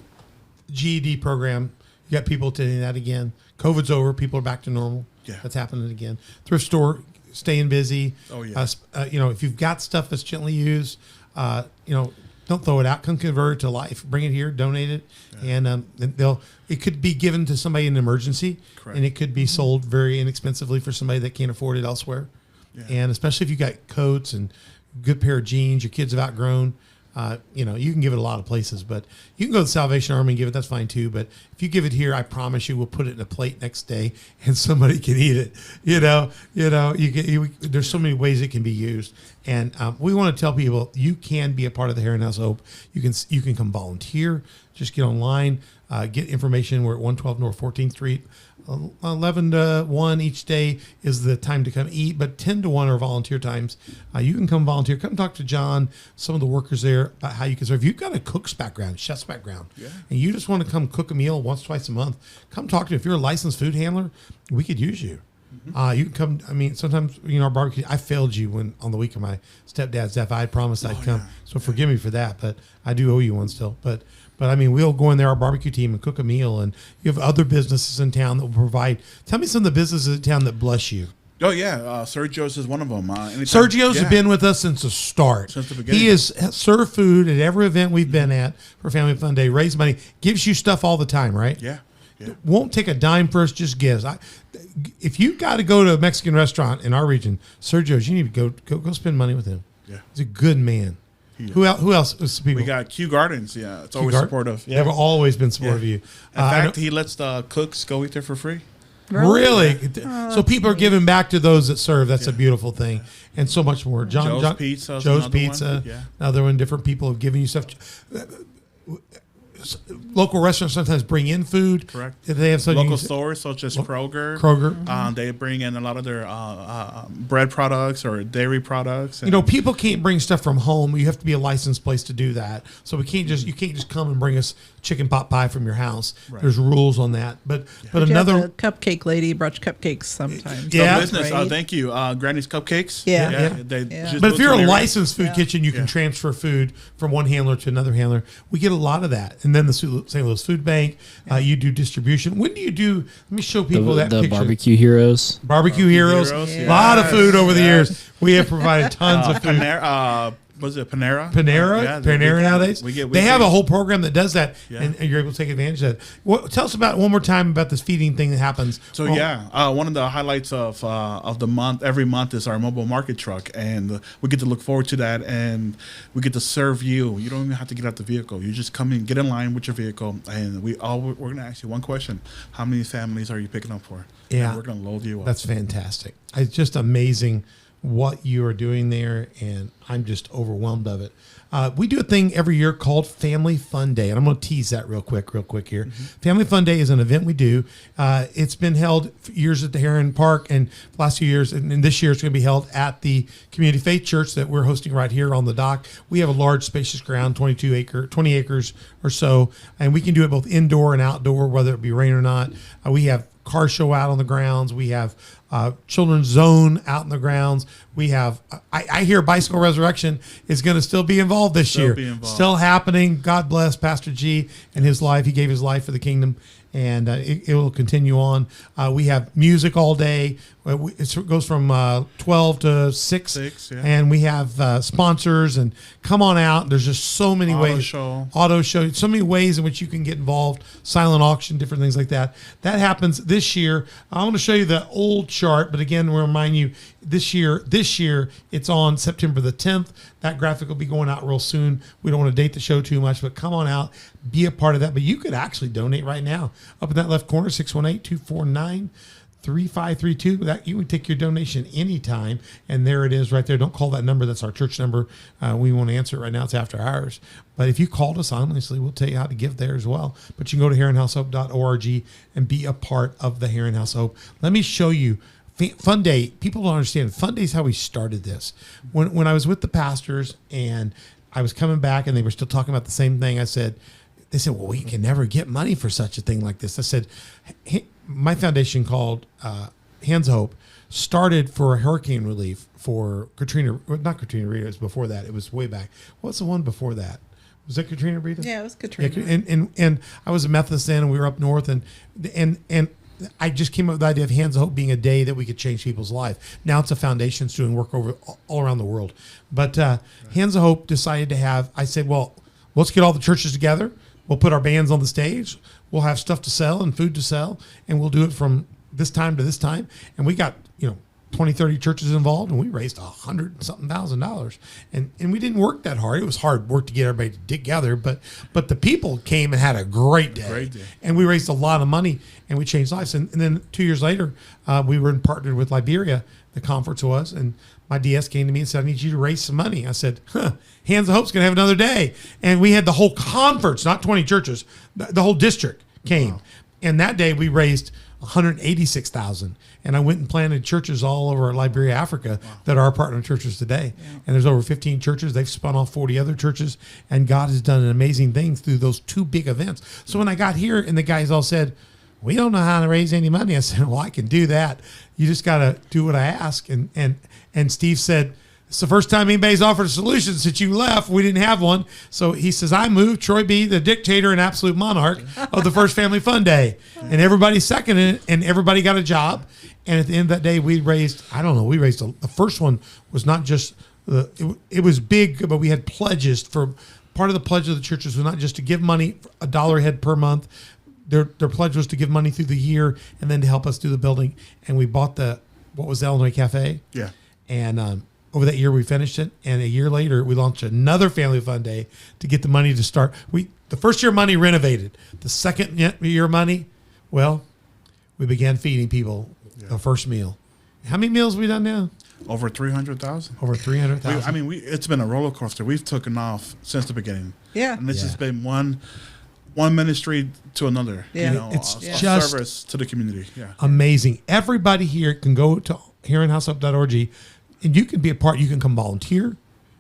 GED program. You got people attending that again. COVID's over. People are back to normal. Yeah. That's happening again. Thrift store, staying busy. Oh, yeah. If you've got stuff that's gently used, don't throw it out. Come convert it to life. Bring it here, donate it, and it could be given to somebody in an emergency, Correct. and it could be sold very inexpensively for somebody that can't afford it elsewhere. Yeah. And especially if you got coats and good pair of jeans, your kids have outgrown. You can give it a lot of places, but you can go to the Salvation Army and give it. That's fine too. But if you give it here, I promise you, we'll put it in a plate next day, and somebody can eat it. There's so many ways it can be used, and we want to tell people you can be a part of the Herrin House of Hope. You can come volunteer. Just get online, get information. We're at 112 North 14th Street. 11 to 1 each day is the time to come eat, but 10 to 1 are volunteer times. You can come volunteer. Come talk to John, some of the workers there, about how you can serve. If you've got a cook's background, chef's background, and you just want to come cook a meal once, twice a month, come talk to me. If you're a licensed food handler, we could use you. You can come. I mean, sometimes, our barbecue, I failed you when on the week of my stepdad's death. I promised I'd come. So forgive me for that, but I do owe you one still. But I mean, we'll go in there, our barbecue team, and cook a meal. And you have other businesses in town that will provide. Tell me some of the businesses in town that bless you. Oh, yeah. Sergio's is one of them. Sergio's has been with us since the start. Since the beginning. He has served food at every event we've been at for Family Fun Day, raise money, gives you stuff all the time, right? Yeah. Won't take a dime for us, just gives. If you got to go to a Mexican restaurant in our region, Sergio's, you need to go spend money with him. Yeah. He's a good man. Who else is people? We got Q Gardens. Yeah, it's always supportive. Yeah. They've always been supportive of you. In fact, he lets the cooks go eat there for free. Really? So people are giving back to those that serve. That's a beautiful thing, and so much more. Joe's Pizza. Joe's Pizza. Another one. Different people have given you stuff. Local restaurants sometimes bring in food. Correct. They have local stores such as Kroger. They bring in a lot of their bread products or dairy products. People can't bring stuff from home. You have to be a licensed place to do that. So you can't just come and bring us chicken pot pie from your house. Right. There's rules on that. But another cupcake lady brought cupcakes sometimes. Yeah, business. Thank you, Granny's Cupcakes. But if you're a licensed food kitchen, you can transfer food from one handler to another handler. We get a lot of that. And then the St. Louis Food Bank, you do distribution. When do you do? Let me show people that the picture. Barbecue Heroes. Barbecue Heroes. A lot of food over the years. We have provided tons of food. Was it Panera? Panera nowadays. They have a whole program that does that, Yeah. and you're able to take advantage of that. Tell us about one more time about this feeding thing that happens. So one of the highlights of the month, every month, is our mobile market truck, and we get to look forward to that, and we get to serve you. You don't even have to get out the vehicle. You just come in, get in line with your vehicle, and we're going to ask you one question: how many families are you picking up for? Yeah, and we're going to load you up. That's fantastic. It's just amazing what you are doing there, and I'm just overwhelmed of it. We do a thing every year called Family Fun Day, and I'm going to tease that real quick here. Mm-hmm. Family Fun Day is an event we do. It's been held for years at the Herrin Park, and the last few years, and this year it's going to be held at the Community Faith Church that we're hosting right here on the dock. We have a large, spacious ground, 20 acres or so, and we can do it both indoor and outdoor, whether it be rain or not. We have car show out on the grounds. We have children's zone out in the grounds. We have, I hear Bicycle Resurrection is going to still be involved this year. Still happening. God bless Pastor G and his life. He gave his life for the kingdom, and it will continue on. We have music all day. It goes from 12 to 6. 6, yeah. And we have sponsors. And come on out. There's just so many ways. Auto show. So many ways in which you can get involved. Silent auction, different things like that. That happens this year. I want to show you the old chart. But again, we'll remind you, this year, it's on September the 10th. That graphic will be going out real soon. We don't want to date the show too much, but come on out, be a part of that. But you could actually donate right now. Up in that left corner, 618-249-3532. That you can take your donation anytime, and there it is right there. Don't call that number. That's our church number. We won't answer it right now. It's after hours. But if you called us, honestly, we'll tell you how to give there as well. But you can go to herrinhousehope.org and be a part of the Herrin House of Hope. Let me show you. Fun Day, people don't understand. Fun Day is how we started this. When I was with the pastors and I was coming back and they were still talking about the same thing, they said, well, we can never get money for such a thing like this. I said, my foundation called Hands of Hope started for hurricane relief for Katrina, not Katrina Rita, it was before that. It was way back. What's the one before that? Was that Katrina Rita? Yeah, it was Katrina. Yeah, and I was a Methodist then, and we were up north, and I just came up with the idea of Hands of Hope being a day that we could change people's life. Now it's a foundation that's doing work all around the world. But Hands of Hope decided to have, I said, well, let's get all the churches together. We'll put our bands on the stage. We'll have stuff to sell and food to sell. And we'll do it from this time to this time. And we got, 20, 30 churches involved, and we raised $100,000. And we didn't work that hard. It was hard work to get everybody together, but the people came and had a great day. Great day. And we raised a lot of money, and we changed lives. And then 2 years later, we were partnered with Liberia, the conference was, and my DS came to me and said, I need you to raise some money. I said, Hands of Hope's going to have another day. And we had the whole conference, not 20 churches, the whole district came. Wow. And that day we raised $186,000, and I went and planted churches all over Liberia, Africa, that are our partner churches today. Yeah. And there's over 15 churches. They've spun off 40 other churches, and God has done an amazing thing through those 2 big events. So when I got here, and the guys all said, we don't know how to raise any money, I said, well, I can do that. You just got to do what I ask. And Steve said, it's the first time anybody's offered a solution since you left. We didn't have one. So he says, I moved Troy B., the dictator and absolute monarch of the first Family Fun Day. And everybody seconded it, and everybody got a job. And at the end of that day, we raised, the first one was not just, it was big, but we had pledges for, part of the pledge of the churches was not just to give money, $1 a head per month. Their pledge was to give money through the year and then to help us do the building. And we bought what was the Illinois Cafe. Yeah. And, over that year, we finished it, and a year later, we launched another Family Fun Day to get the money to start. The first year money renovated. The second year money, well, we began feeding people the first meal. How many meals have we done now? Over 300,000. Over 300,000. It's been a roller coaster. We've taken off since the beginning. Yeah. And this has been one ministry to another. Yeah. It's a just service to the community. Yeah. Amazing. Everybody here can go to herrinhousehope.org. And you can be a part. You can come volunteer.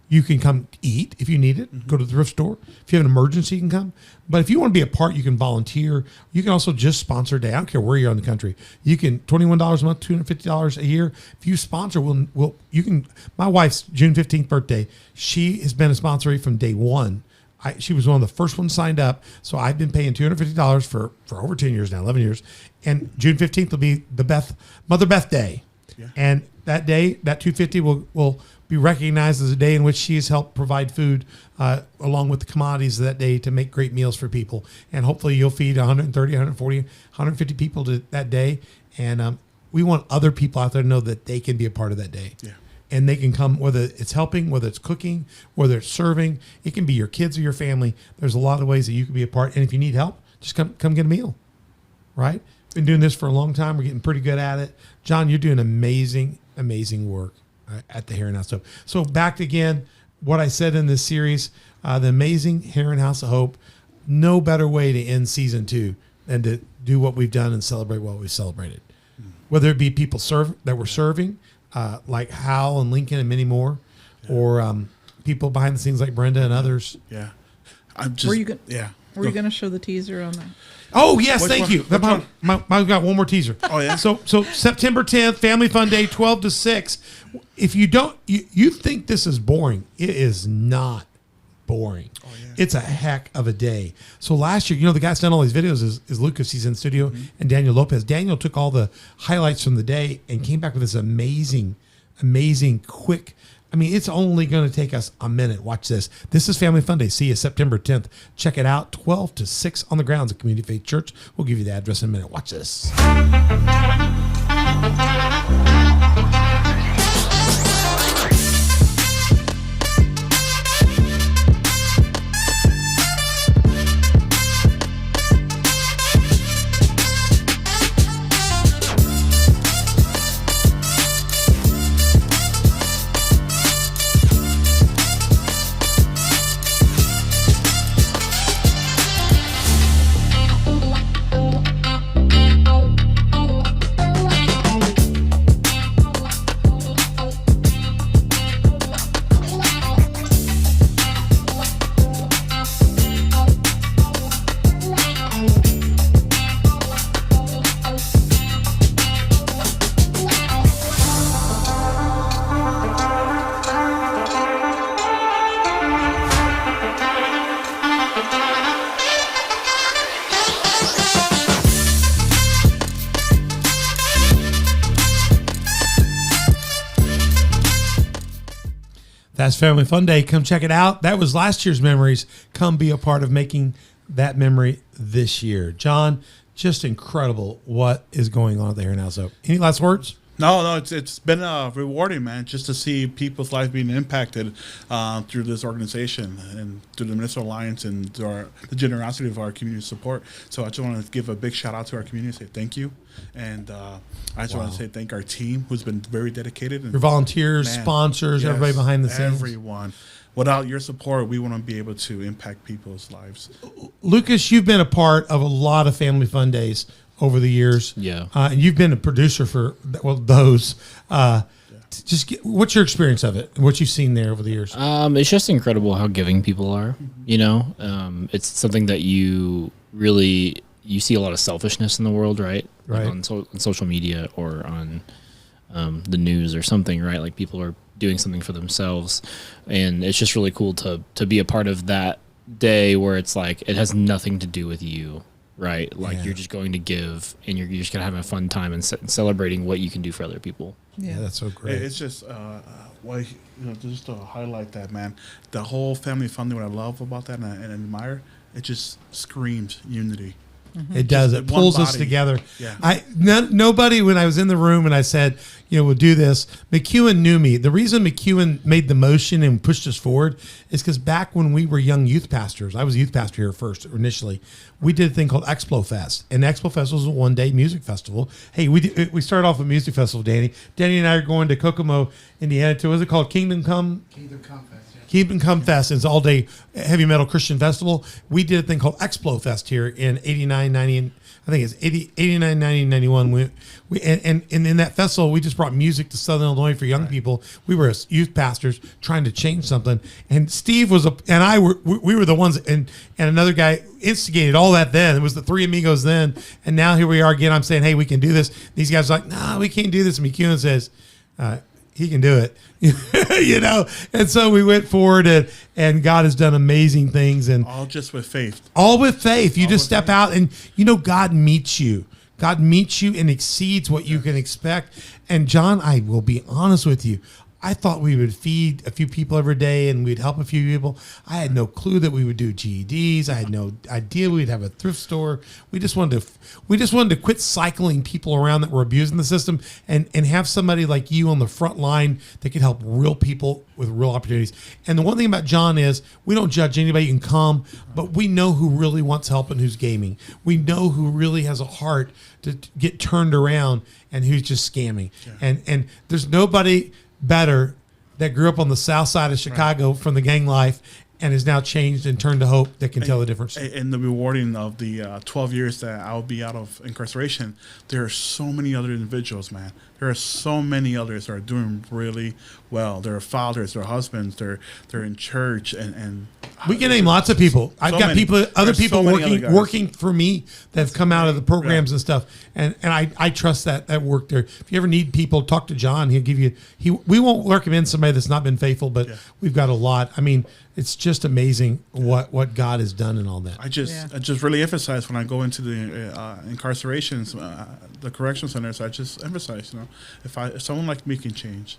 You can come eat if you need it. Mm-hmm. Go to the thrift store. If you have an emergency, you can come. But if you want to be a part, you can volunteer. You can also just sponsor a day. I don't care where you are in the country. You can $21 a month, $250 a year. If you sponsor, you can. My wife's June 15th birthday. She has been a sponsor from day one. She was one of the first ones signed up. So I've been paying $250 for over 10 years now, 11 years. And June 15th will be the Mother Beth Day. Yeah. And that day, that $250 will be recognized as a day in which she has helped provide food along with the commodities of that day to make great meals for people. And hopefully you'll feed 130, 140, 150 people that day. And we want other people out there to know that they can be a part of that day. Yeah. And they can come, whether it's helping, whether it's cooking, whether it's serving. It can be your kids or your family. There's a lot of ways that you can be a part. And if you need help, just come get a meal, right? Been doing this for a long time. We're getting pretty good at it. John, you're doing amazing work at the Herrin House of Hope. So back again, what I said in this series, the amazing Herrin House of Hope. No better way to end season 2 than to do what we've done and celebrate what we've celebrated. Whether it be people that we're serving, like Hal and Lincoln and many more, or people behind the scenes like Brenda and others. Yeah. Were you going to show the teaser on that? Oh, yes, thank you. I've got one more teaser. Oh, yeah? So September 10th, Family Fun Day, 12 to 6. If you think this is boring, it is not. boring. It's a heck of a day. So last year, the guy that's done all these videos is Lucas. He's in the studio, and Daniel Lopez. Daniel took all the highlights from the day and came back with this amazing quick. I mean, it's only going to take us a minute. Watch this. This is Family Fun Day. See you September 10th. Check it out. 12 to 6 on the grounds of Community Faith Church. We'll give you the address in a minute. Watch this. That's Family Fun Day. Come check it out. That was last year's memories. Come be a part of making that memory this year. John, just incredible what is going on at the Herrin House of Hope. Any last words? No, it's been rewarding, man, just to see people's lives being impacted through this organization and through the Minnesota Alliance and through the generosity of our community support. So I just want to give a big shout out to our community, say thank you. And I just want to say thank our team, who's been very dedicated. And, your volunteers, sponsors, everybody behind the scenes. Everyone. Without your support, we wouldn't be able to impact people's lives. Lucas, you've been a part of a lot of Family Fun Days over the years. Yeah. And you've been a producer for, those. What's your experience of it? What you've seen there over the years? It's just incredible how giving people are, It's something that you see a lot of selfishness in the world, right? Right. Like on social media or on the news or something, right? Like people are doing something for themselves. And it's just really cool to be a part of that day where it's like it has nothing to do with you. Right, like you're just going to give, and you're just gonna have a fun time and celebrating what you can do for other people. Yeah, that's so great. It's just, just to highlight that, man. The whole Family Fun Day, what I love about that and admire, it just screams unity. It does. It pulls us together. Yeah. Nobody, when I was in the room and I said, we'll do this, McEwen knew me. The reason McEwen made the motion and pushed us forward is because back when we were young youth pastors, I was a youth pastor here first initially, we did a thing called Explo Fest. And Explo Fest was a one-day music festival. Hey, we started off a music festival, Danny. Danny and I are going to Kokomo, Indiana, to, what is it called? Kingdom Come Fest. Kingdom Come Fest. It's all day heavy metal Christian festival. We did a thing called Explo Fest here in 89, 90, I think it's 89, 90, 91. And in that festival, we just brought music to Southern Illinois for young people. We were youth pastors trying to change something. And Steve we were the ones, and another guy instigated all that then. It was the three amigos then. And now here we are again. I'm saying, hey, we can do this. These guys are like, no, we can't do this. And McEwen says, he can do it, and so we went forward and God has done amazing things, and all just with faith. All with faith. You just step out and God meets you. God meets you and exceeds what you can expect. And John, I will be honest with you. I thought we would feed a few people every day and we'd help a few people. I had no clue that we would do GEDs. I had no idea we'd have a thrift store. We just wanted to quit cycling people around that were abusing the system and have somebody like you on the front line that could help real people with real opportunities. And the one thing about John is we don't judge anybody. You can come, but we know who really wants help and who's gaming. We know who really has a heart to get turned around and who's just scamming. Yeah. And there's nobody better that grew up on the south side of Chicago from the gang life and is now changed and turned to hope that can tell the difference. And the rewarding of the 12 years that I'll be out of incarceration, there are so many other individuals, man, there are so many others that are doing really well. They're fathers, they're husbands, they're in church, and we can name lots of people. I've got many. people, other There's people so many other guys. working for me that have come out of the programs and stuff, and I trust that work there. If you ever need people, talk to John. He'll give you. We won't recommend somebody that's not been faithful, but we've got a lot. I mean, it's just amazing what God has done and all that. I just really emphasize when I go into the incarcerations, the correction centers. I just emphasize, if someone like me can change,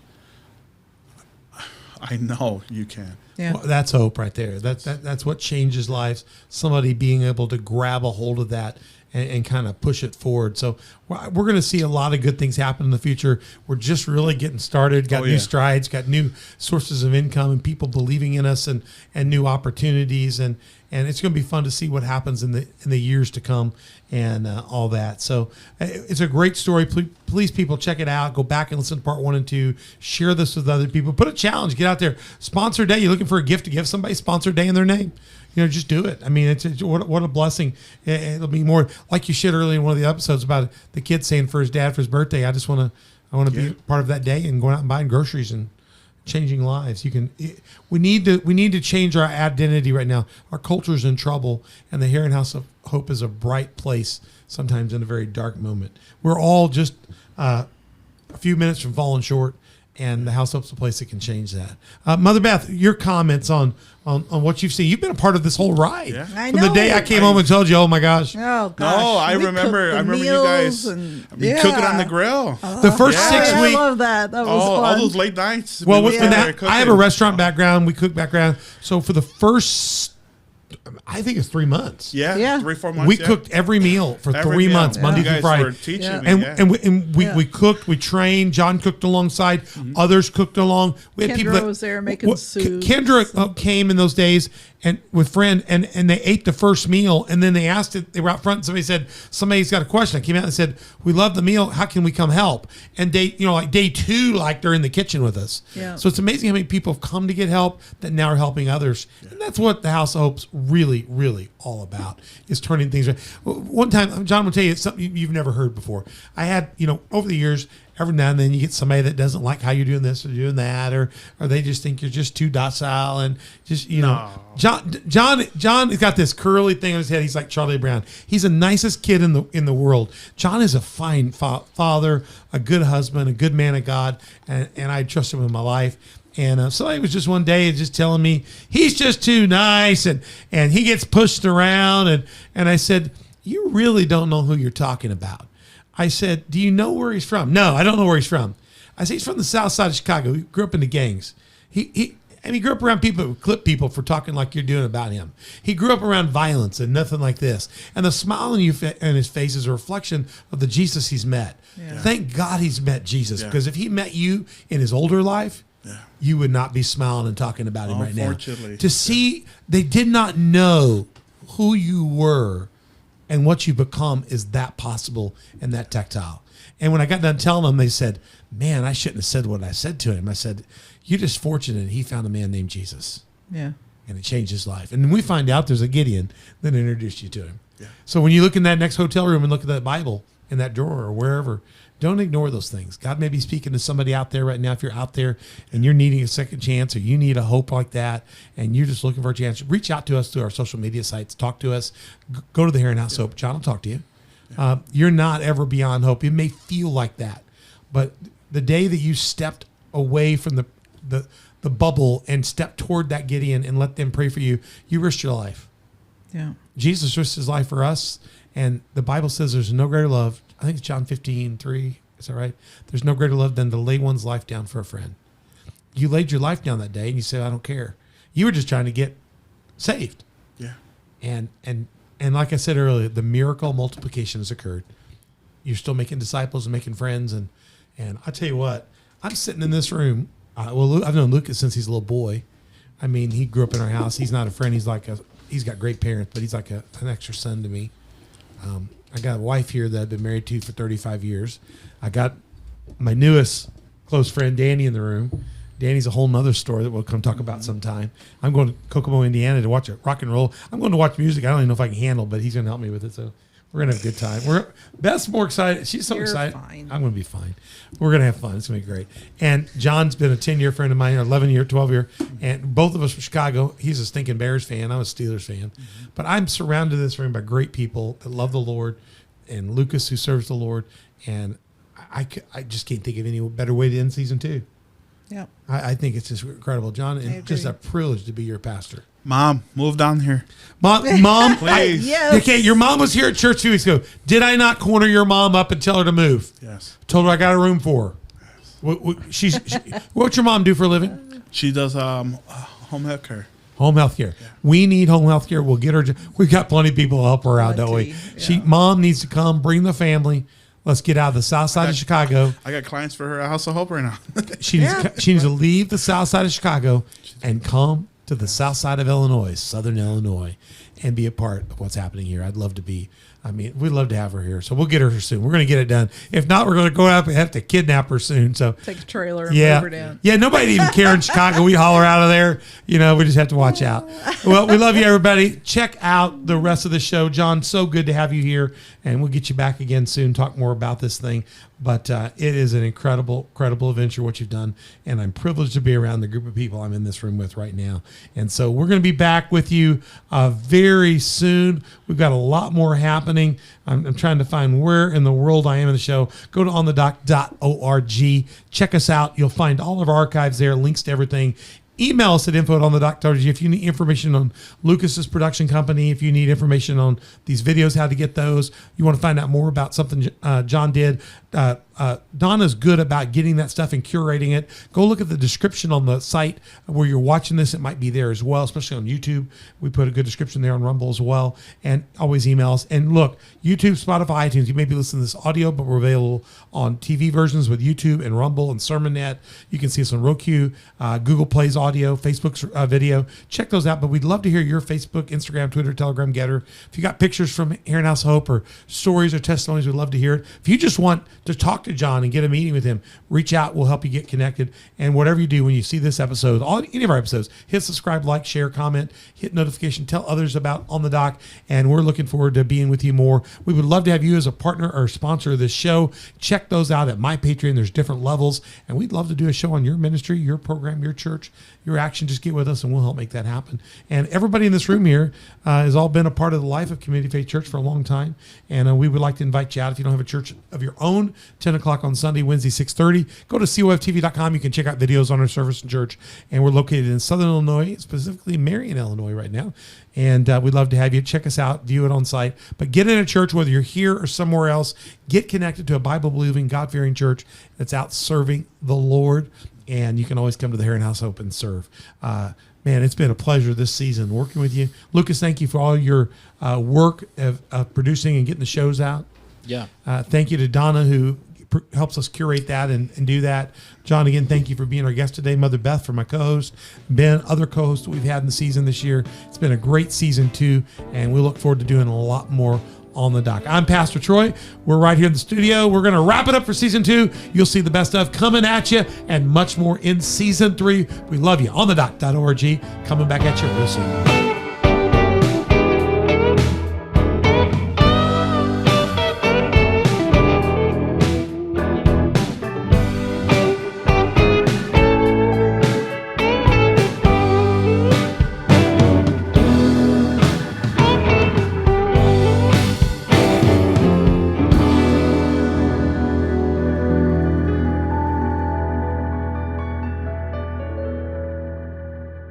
I know you can. Yeah. Well, that's hope right there. That's what changes lives. Somebody being able to grab a hold of that and kind of push it forward. So we're going to see a lot of good things happen in the future. We're just really getting started. Got new strides, got new sources of income, and people believing in us, and new opportunities, and it's going to be fun to see what happens in the years to come, and all that. So it's a great story. Please, people, check it out. Go back and listen to part 1 and 2. Share this with other people. Put a challenge. Get out there. Sponsor day. You're looking for a gift to give somebody. Sponsor day in their name. Just do it. I mean, it's what a blessing. It'll be more like you shared earlier in one of the episodes about the kid saying for his dad for his birthday, I want to be part of that day and going out and buying groceries and changing lives. We need to change our identity right now. Our culture is in trouble, and the Herrin House of Hope is a bright place sometimes in a very dark moment. We're all just a few minutes from falling short, and the House of Hope's a place that can change that. Mother Beth, your comments on what you've seen. You've been a part of this whole ride. Yeah. I From the know. day I came home and told you, oh my gosh. Oh gosh. No, I We remember cooked the you guys meals cooking on the grill. The first 6 I weeks. love that. That was all fun. those late nights. Well, we were there I have a cooking. restaurant background. We cook background. So for the first, I think it's 3 months. Yeah, Yeah. 3-4 months. We cooked every meal for Every 3 meal. months, Yeah. Monday You through guys Friday. were teaching Yeah. me, And, yeah. and we cooked, we trained. John cooked alongside. Others cooked along. We had people Kendra that was there making soups. Kendra came in those days and with friend and they ate the first meal, and then they asked it. They were out front and somebody said, somebody's got a question. I came out and said, we love the meal. How can we come help? And day 2, like they're in the kitchen with us. Yeah. So it's amazing how many people have come to get help that now are helping others. And that's what the House of Hope's really, really all about, is turning things around. One time, John will tell you something you've never heard before. I had, over the years, every now and then you get somebody that doesn't like how you're doing this or doing that, or they just think you're just too docile, and just, John has got this curly thing on his head. He's like Charlie Brown. He's the nicest kid in the world. John is a fine father, a good husband, a good man of God, and I trust him with my life. And somebody was just one day just telling me he's just too nice, and he gets pushed around, and I said, you really don't know who you're talking about. I said, do you know where he's from? No, I don't know where he's from. I said, he's from the south side of Chicago. He grew up in the gangs. He grew up around people who clip people for talking like you're doing about him. He grew up around violence and nothing like this. And the smile on his face is a reflection of the Jesus he's met. Yeah. Thank God he's met Jesus, because if he met you in his older life, you would not be smiling and talking about him right now. Unfortunately. To see, they did not know who you were and what you become is that possible and that tactile. And when I got done telling them, they said, man, I shouldn't have said what I said to him. I said, you're just fortunate he found a man named Jesus. Yeah. And it changed his life. And we find out there's a Gideon that introduced you to him. Yeah. So when you look in that next hotel room and look at that Bible in that drawer or wherever, don't ignore those things. God may be speaking to somebody out there right now. If you're out there and you're needing a second chance, or you need a hope like that, and you're just looking for a chance, reach out to us through our social media sites. Talk to us. Go to the Herrin House of Hope. John will talk to you. You're not ever beyond hope. It may feel like that, but the day that you stepped away from the bubble and stepped toward that Gideon and let them pray for you, you risked your life. Yeah. Jesus risked his life for us, and the Bible says there's no greater love. I think it's John 15:3. Is that right? There's no greater love than to lay one's life down for a friend. You laid your life down that day, and you said, I don't care. You were just trying to get saved. Yeah. And like I said earlier, the miracle multiplication has occurred. You're still making disciples and making friends. And I tell you what, I'm sitting in this room. I've known Lucas since he's a little boy. I mean, he grew up in our house. He's not a friend. He's got great parents, but he's like an extra son to me. I got a wife here that I've been married to for 35 years. I got my newest close friend, Danny, in the room. Danny's a whole nother story that we'll come talk about sometime. I'm going to Kokomo, Indiana to watch a rock and roll. I'm going to watch music I don't even know if I can handle, but he's going to help me with it. So We're gonna have a good time. Beth's more excited. She's so You're excited. fine. I'm gonna be fine. We're gonna have fun. It's gonna be great. And John's been a 10-year friend of mine, 11-year, 12-year, and both of us from Chicago. He's a stinking Bears fan. I'm a Steelers fan. But I'm surrounded in this room by great people that love the Lord, and Lucas who serves the Lord. And I just can't think of any better way to end season 2. Yep. I think it's just incredible, John. I And just agree. a privilege to be your pastor. Mom, move down here. Mom, Please. Yes. okay, your mom was here at church 2 weeks ago. Did I not corner your mom up and tell her to move? Yes. Told her I got a room for her. What's your mom do for a living? She does home health care. Home health care. We need home health care. We'll get her. We've got plenty of people to help her out, don't we? Plenty, Mom needs to come, bring the family. Let's get out of the south side of Chicago. I got clients for her House of Hope right now. She needs to leave the south side of Chicago and come to the south side of Illinois, southern Illinois, and be a part of what's happening here. I'd love to be. I mean, we'd love to have her here. So we'll get her soon. We're going to get it done. If not, we're going to go out and have to kidnap her soon. So Take a trailer and yeah, move her down. yeah. Nobody even care in Chicago. We holler out of there. You know, we just have to watch out. Well, we love you, everybody. Check out the rest of the show. John, so good to have you here, and we'll get you back again soon. Talk more about this thing. But it is an incredible adventure what you've done, and I'm privileged to be around the group of people I'm in this room with right now. And so we're going to be back with you very soon. We've got a lot more happening. I'm trying to find where in the world I am in the show. Go to onthedoc.org. Check us out. You'll find all of our archives there, links to everything. Email us at info@onthedoc.org if you need information on Lucas's production company, if you need information on these videos, how to get those, you want to find out more about something John did. Donna's good about getting that stuff and curating it. Go look at the description on the site where you're watching this. It might be there as well, especially on YouTube. We put a good description there on Rumble as well. And always email us. And look, YouTube, Spotify, iTunes, you may be listening to this audio, but we're available on TV versions with YouTube and Rumble and SermonNet. You can see us on Roku, Google Play's audio, Facebook's video. Check those out. But we'd love to hear your Facebook, Instagram, Twitter, Telegram getter. If you got pictures from Herrin House of Hope or stories or testimonies, we'd love to hear it. If you just want to talk to John and get a meeting with him, reach out. We'll help you get connected. And whatever you do when you see this episode, any of our episodes, hit subscribe, like, share, comment, hit notification, tell others about On the Doc. And we're looking forward to being with you more. We would love to have you as a partner or sponsor of this show. Check those out at my Patreon. There's different levels. And we'd love to do a show on your ministry, your program, your church, your action. Just get with us and we'll help make that happen. And everybody in this room here has all been a part of the life of Community Faith Church for a long time. And we would like to invite you out if you don't have a church of your own, 10 o'clock on Sunday, Wednesday, 6:30. Go to coftv.com. You can check out videos on our service and church. And we're located in Southern Illinois, specifically Marion, Illinois right now. And we'd love to have you check us out, view it on site. But get in a church, whether you're here or somewhere else. Get connected to a Bible-believing, God-fearing church that's out serving the Lord. And you can always come to the Herrin House of Hope and serve. Man, it's been a pleasure this season working with you. Lucas, thank you for all your work of producing and getting the shows out. Yeah. Thank you to Donna, who helps us curate that and do that. John, again, thank you for being our guest today. Mother Beth for my co-host. Ben, other co-hosts that we've had in the season this year. It's been a great season too, and we look forward to doing a lot more on the doc. I'm Pastor Troy. We're right here in the studio. We're going to wrap it up for season 2. You'll see the best of coming at you and much more in season 3. We love you. onthedoc.org. Coming back at you real soon.